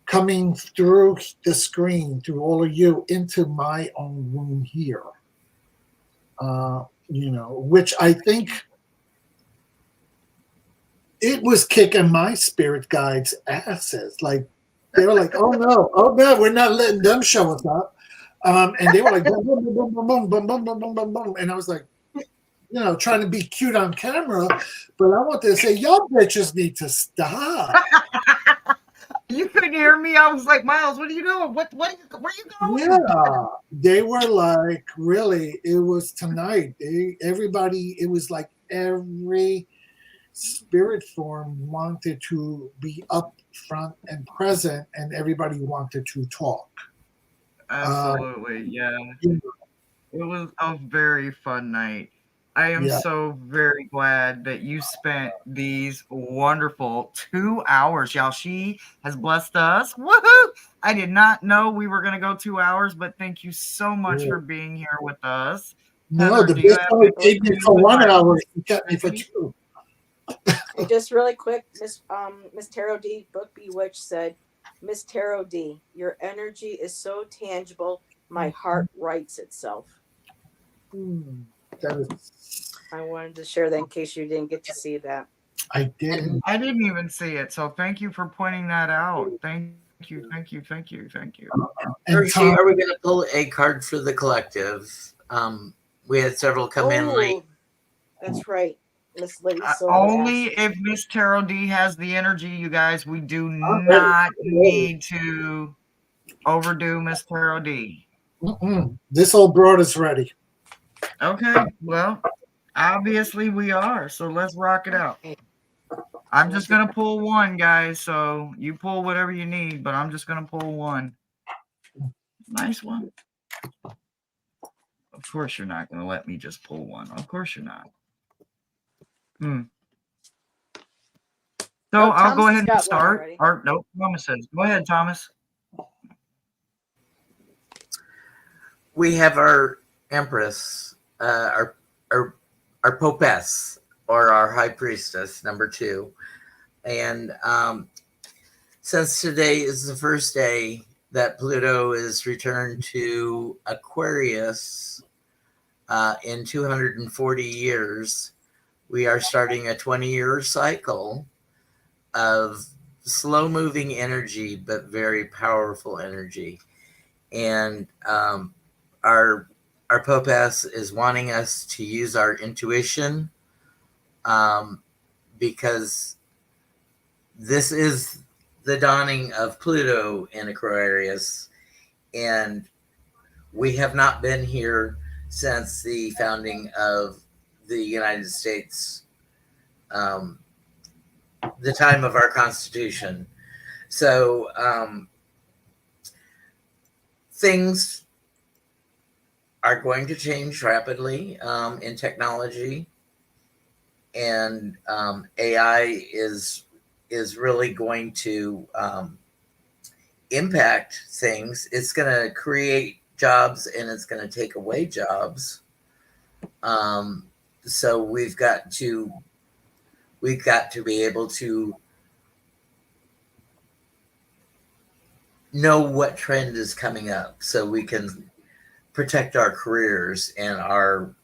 coming through the screen, through all of you, into my own room here. Which I think it was kicking my spirit guides' asses. Like they were like, oh no, we're not letting them show us up. And they were like, boom, boom, boom, boom, boom, boom, boom, boom, boom, boom, boom. And I was like, trying to be cute on camera, but I wanted to say, y'all bitches need to stop. You couldn't hear me. I was like, Miles, what are you doing? Where are you going? Yeah, they were like, really, it was tonight. Everybody, it was like every spirit form wanted to be up front and present, and everybody wanted to talk. Absolutely, yeah. It was a very fun night. I am Yeah. so very glad that you spent these wonderful 2 hours. Y'all, she has blessed us. Woohoo! I did not know we were going to go 2 hours, but thank you so much for being here with us. No, Heather, the do you bitch have only paid anything me you for would 1 like hour. to She kept me for say? 2. And just really quick, Miss Tarot D, Book Bewitched said, Miss Tarot D, your energy is so tangible, my heart writes itself. That is, I wanted to share that in case you didn't get to see that. I didn't. I didn't even see it, so thank you for pointing that out. Thank you. And Hershey, Tom, are we going to pull a card for the collective? We had several come in late. That's right. Miss Lady Soul Only asked. if Miss Tarot D has the energy, you guys. We do I'm ready. not need to overdo Miss Tarot D. This old broad is ready. Okay, well, obviously we are, so let's rock it out. I'm just gonna pull one, guys. So you pull whatever you need, but I'm just gonna pull one. Nice one. Of course you're not gonna let me just pull one. Of course you're not. So I'll go ahead and start. Or no, Thomas says. Go ahead, Thomas. We have our Empress, our Popess, or our High Priestess, number 2. And since today is the first day that Pluto is returned to Aquarius in 240 years, we are starting a 20-year cycle of slow-moving energy, but very powerful energy. And our Popess is wanting us to use our intuition, because this is the dawning of Pluto in Aquarius, and we have not been here since the founding of the United States, the time of our Constitution. So things are going to change rapidly in technology, and AI is really going to impact things. It's going to create jobs and it's going to take away jobs. So we've got to be able to know what trend is coming up so we can protect our careers and our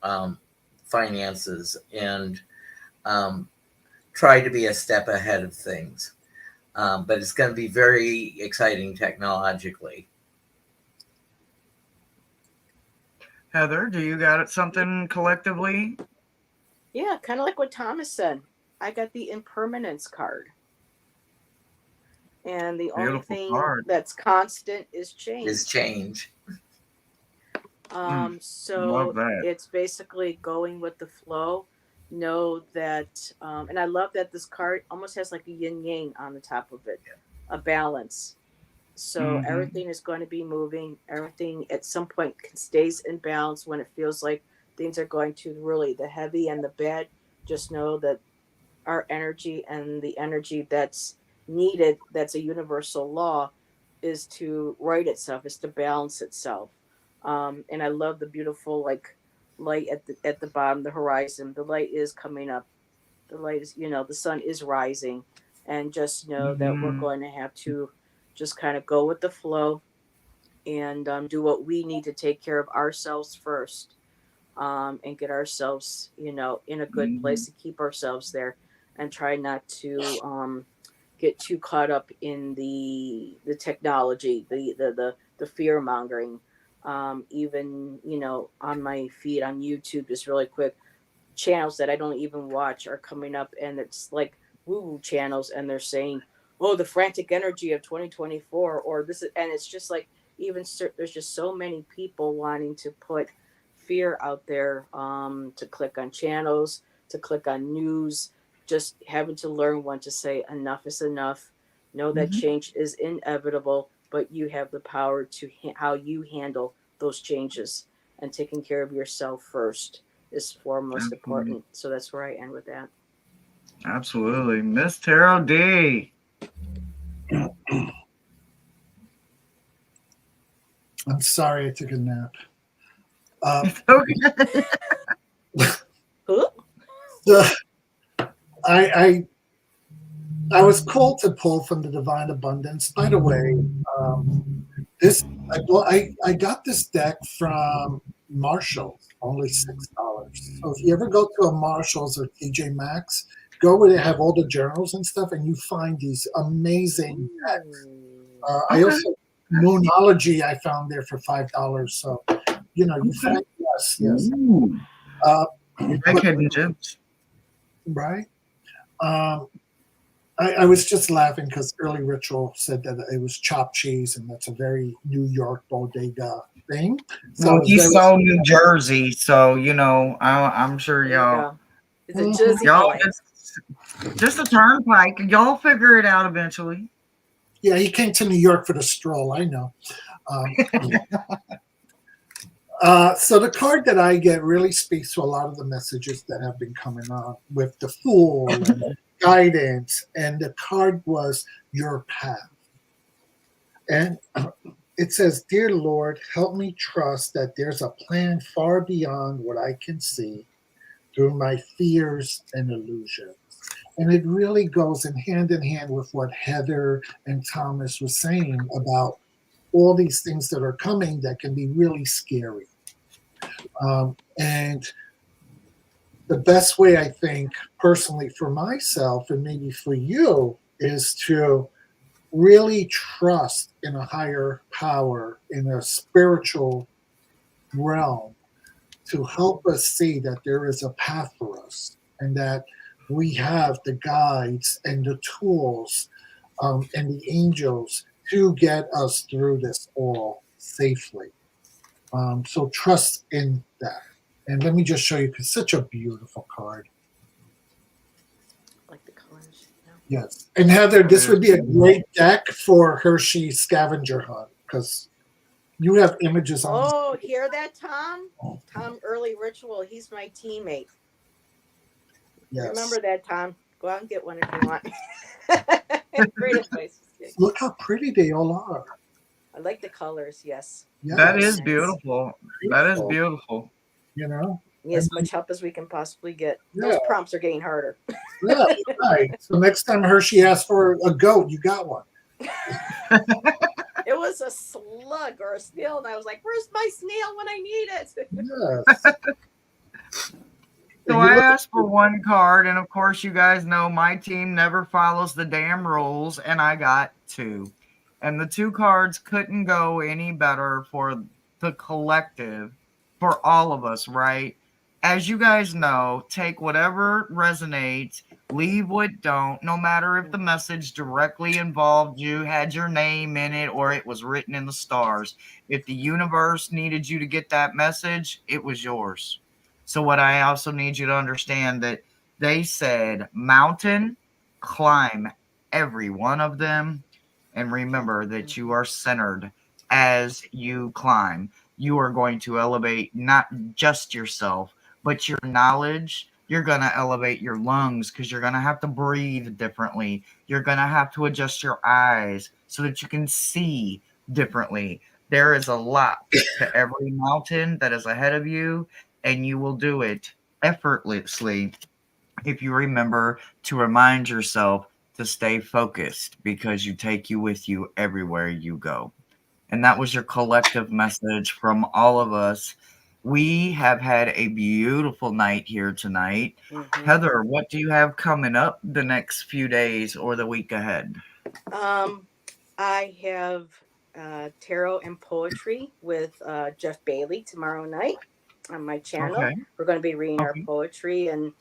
finances and try to be a step ahead of things. But it's going to be very exciting technologically. Heather, do you got something collectively? Yeah, kind of like what Thomas said. I got the impermanence card. And the only Beautiful thing card. that's constant is change. Is change. So Love that. it's basically going with the flow. Know that, and I love that this card almost has like a yin yang on the top of it, a balance. So everything is going to be moving. Everything at some point stays in balance when it feels like things are going to really the heavy and the bad. Just know that our energy and the energy that's needed, that's a universal law, is to right itself, is to balance itself. And I love the beautiful like light at the bottom, the horizon. The light is coming up. The light is, the sun is rising, and just know that we're going to have to just kind of go with the flow and do what we need to take care of ourselves first, and get ourselves, in a good place to keep ourselves there, and try not to get too caught up in the technology, the fear mongering. Even on my feed on YouTube, just really quick, channels that I don't even watch are coming up, and it's like woo channels, and they're saying, "Oh, the frantic energy of 2024," or this is, and it's just like there's just so many people wanting to put fear out there, to click on channels, to click on news, just having to learn when to say enough is enough. Know that change is inevitable, but you have the power to how you handle those changes, and taking care of yourself first is foremost important. So that's where I end with that. Absolutely. Miss Tarot D. I'm sorry I took a nap. Okay. I was called to pull from the Divine Abundance. By the way, I got this deck from Marshalls, only $6. So if you ever go to a Marshalls or TJ Maxx, go where they have all the journals and stuff, and you find these amazing decks. I also Moonology I found there for $5. So you find yes. Hidden gems. Right. I was just laughing because Early Ritual said that it was chopped cheese, and that's a very New York bodega thing. So he's so New Jersey, so I'm sure y'all. It's a Jersey Y'all boy. just a turnpike. Y'all figure it out eventually. Yeah, he came to New York for the stroll. I know. So the card that I get really speaks to a lot of the messages that have been coming on with the Fool and guidance, and the card was Your Path. And it says, "Dear Lord, help me trust that there's a plan far beyond what I can see through my fears and illusions." And it really goes in hand with what Heather and Thomas was saying about all these things that are coming that can be really scary. And the best way, I think, personally for myself and maybe for you, is to really trust in a higher power, in a spiritual realm, to help us see that there is a path for us, and that we have the guides and the tools, and the angels to get us through this all safely. So trust in that. And let me just show you, because it's such a beautiful card. Like the colors. Yes. And Heather, this would be a great deck for Hershey Scavenger Hunt, because you have images on. Oh, hear that, Tom? Tom Early Ritual. He's my teammate. Yes. Remember that, Tom. Go out and get one if you want. Great advice. Look how pretty they all are. I like the colors. Yes. That Yes, is beautiful. That is beautiful. you know. As much help as we can possibly get. Yeah. Those prompts are getting harder. Yeah, right. So next time Hershey asks for a goat, you got one. It was a slug or a snail, and I was like, "Where's my snail when I need it?" Yes. So I asked for one card, and of course, you guys know my team never follows the damn rules, and I got two. And the two cards couldn't go any better for the collective, for all of us, right? As you guys know, take whatever resonates, leave what don't, no matter if the message directly involved you, had your name in it, or it was written in the stars. If the universe needed you to get that message, it was yours. So what I also need you to understand that they said mountain, climb every one of them, and remember that you are centered as you climb. You are going to elevate not just yourself, but your knowledge. You're going to elevate your lungs because you're going to have to breathe differently. You're going to have to adjust your eyes so that you can see differently. There is a lot to every mountain that is ahead of you, and you will do it effortlessly if you remember to remind yourself to stay focused, because you take you with you everywhere you go. And that was your collective message from all of us. We have had a beautiful night here tonight. Mm-hmm. Heather, what do you have coming up the next few days or the week ahead? I have tarot and poetry with Jeff Bailey tomorrow night on my channel. Okay. We're going to be reading our Okay. poetry, and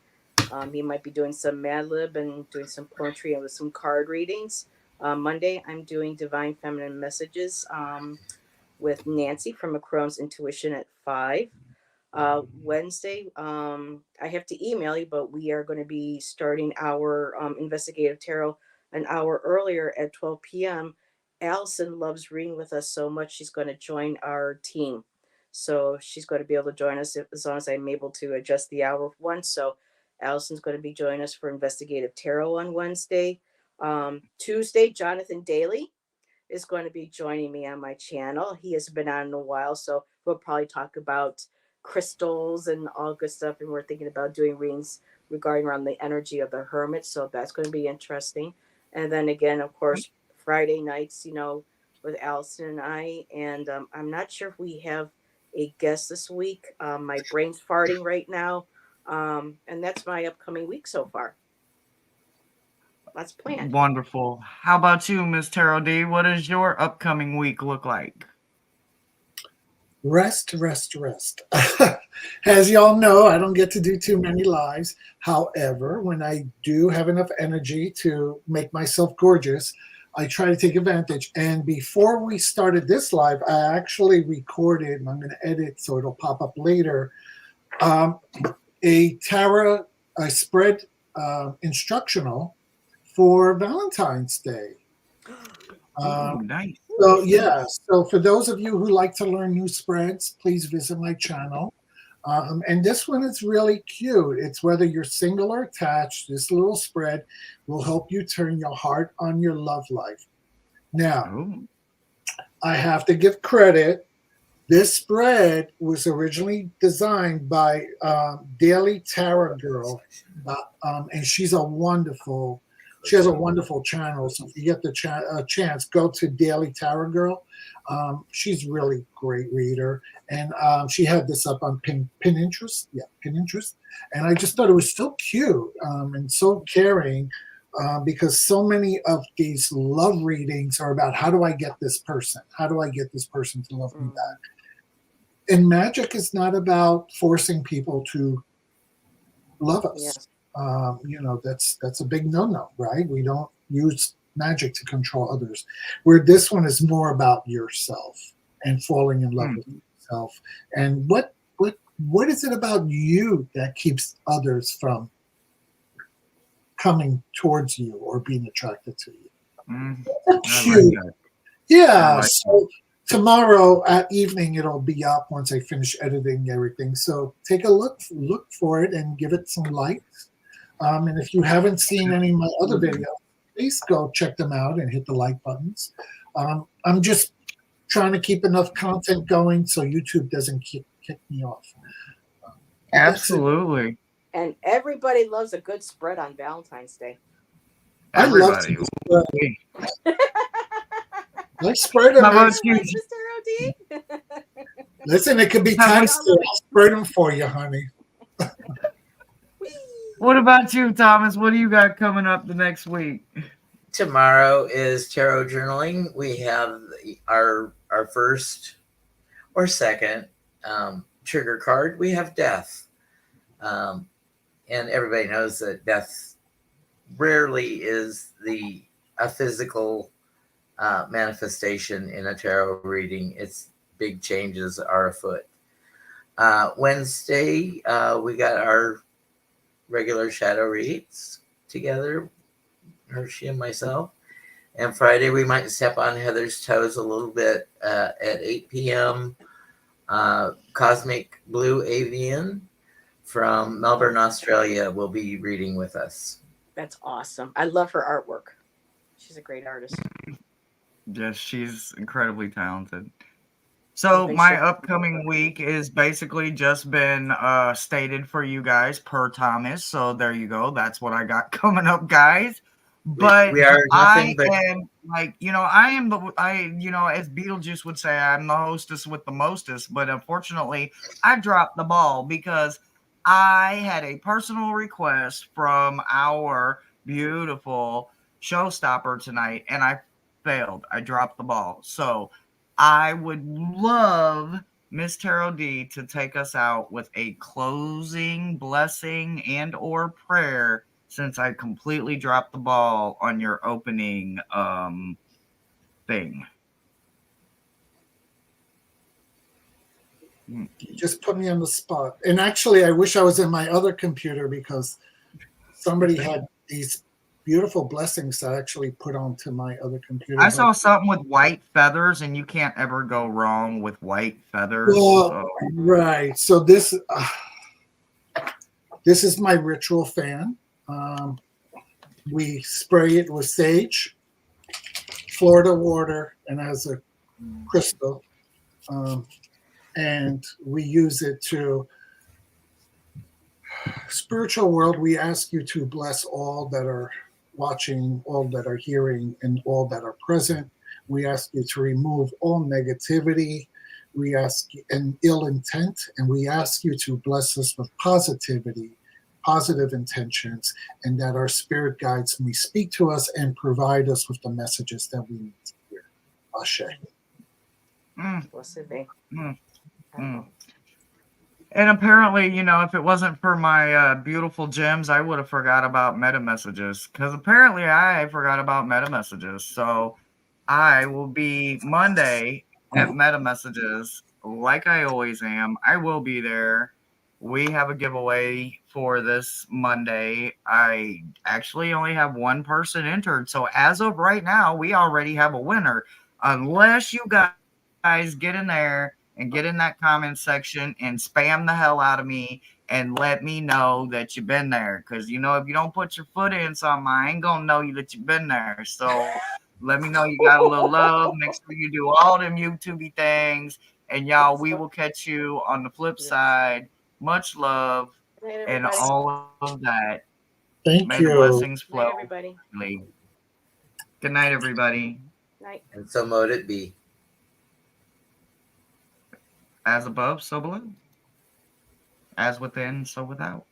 he might be doing some Mad Lib and doing some poetry and with some card readings. Monday, I'm doing Divine Feminine Messages with Nancy from Macron's Intuition at 5. Wednesday, I have to email you, but we are going to be starting our investigative tarot an hour earlier at 12 p.m. Allison loves reading with us so much, she's going to join our team. So she's going to be able to join us as long as I'm able to adjust the hour of one. So Allison's going to be joining us for investigative tarot on Wednesday. Tuesday, Jonathan Daly is going to be joining me on my channel. He has been on in a while, so we'll probably talk about crystals and all good stuff. And we're thinking about doing readings regarding around the energy of the hermit. So that's going to be interesting. And then again, of course, Friday nights, with Allison and I. And I'm not sure if we have a guest this week. My brain's farting right now. And that's my upcoming week so far. That's planned. Wonderful. How about you, Miss Tarot D? What does your upcoming week look like? Rest. As y'all know, I don't get to do too many lives. However, when I do have enough energy to make myself gorgeous, I try to take advantage. And before we started this live, I actually recorded, and I'm going to edit so it'll pop up later, a tarot spread instructional for Valentine's Day. Nice. So yeah, so for those of you who like to learn new spreads, please visit my channel. And this one is really cute. It's whether you're single or attached. This little spread will help you turn your heart on your love life. Now, I have to give credit. This spread was originally designed by Daily Tarot Girl, and she has a wonderful channel. So if you get the chance, go to Daily Tarot Girl. She's really great reader, and she had this up on Pinterest. Yeah, Pinterest. And I just thought it was so cute and so caring, because so many of these love readings are about how do I get this person? How do I get this person to love me back? And magic is not about forcing people to love us. Yes. That's a big no-no, right? We don't use magic to control others. Where this one is more about yourself and falling in love with yourself. And what is it about you that keeps others from coming towards you or being attracted to you? Cute. Yeah. So tomorrow at evening it'll be up once I finish editing everything. So take a look for it and give it some likes. And if you haven't seen any of my other videos, please go check them out and hit the like buttons. I'm just trying to keep enough content going so YouTube doesn't kick me off. Absolutely. And everybody loves a good spread on Valentine's Day. I love Everybody. to spread. I spread them. How about you? Right, Mr. OD? Listen, it could be How about- times two. I'll spread them for you, honey. What about you, Thomas? What do you got coming up the next week? Tomorrow is tarot journaling. We have our first or second trigger card. We have death, and everybody knows that death rarely is a physical manifestation in a tarot reading. It's big changes are afoot. Wednesday, we got our regular shadow reads together, Hershey and myself. And Friday, we might step on Heather's toes a little bit at 8 p.m. Cosmic Blue Avian from Melbourne, Australia, will be reading with us. That's awesome. I love her artwork. She's a great artist. Yes, she's incredibly talented. So my upcoming week is basically just been stated for you guys per Thomas. So there you go. That's what I got coming up, guys. But we are nothing but am like, I am as Beetlejuice would say, I'm the hostess with the mostest. But unfortunately, I dropped the ball because I had a personal request from our beautiful showstopper tonight, and I failed. I dropped the ball. So I would love Miss Tarot D to take us out with a closing blessing and or prayer, since I completely dropped the ball on your opening thing. You just put me on the spot. And actually, I wish I was in my other computer because somebody had these beautiful blessings to actually put onto my other computer. I saw something with white feathers, and you can't ever go wrong with white feathers. Well, right. So this is my ritual fan. We spray it with sage, Florida water, and as a crystal. And we use it to spiritual world. We ask you to bless all that are watching, all that are hearing, and all that are present. We ask you to remove all negativity. We ask and ill intent, and we ask you to bless us with positivity, positive intentions, and that our spirit guides may speak to us and provide us with the messages that we need to hear. Ashe. Blessed be. And apparently, if it wasn't for my beautiful gems, I would have forgot about meta messages. Because apparently I forgot about meta messages. So I will be Monday at meta messages like I always am. I will be there. We have a giveaway for this Monday. I actually only have one person entered. So as of right now, we already have a winner. Unless you guys get in there and get in that comment section and spam the hell out of me and let me know that you've been there. Because, if you don't put your foot in something, I ain't going to know that you've been there. So let me know you got a little love. Make sure you do all them YouTube things. And y'all, we will catch you on the flip side. Much love and all of that. Thank May you. the blessings Good night, flow. everybody. Good night, everybody. Night. and so mote it be. As above, so below. As within, so without.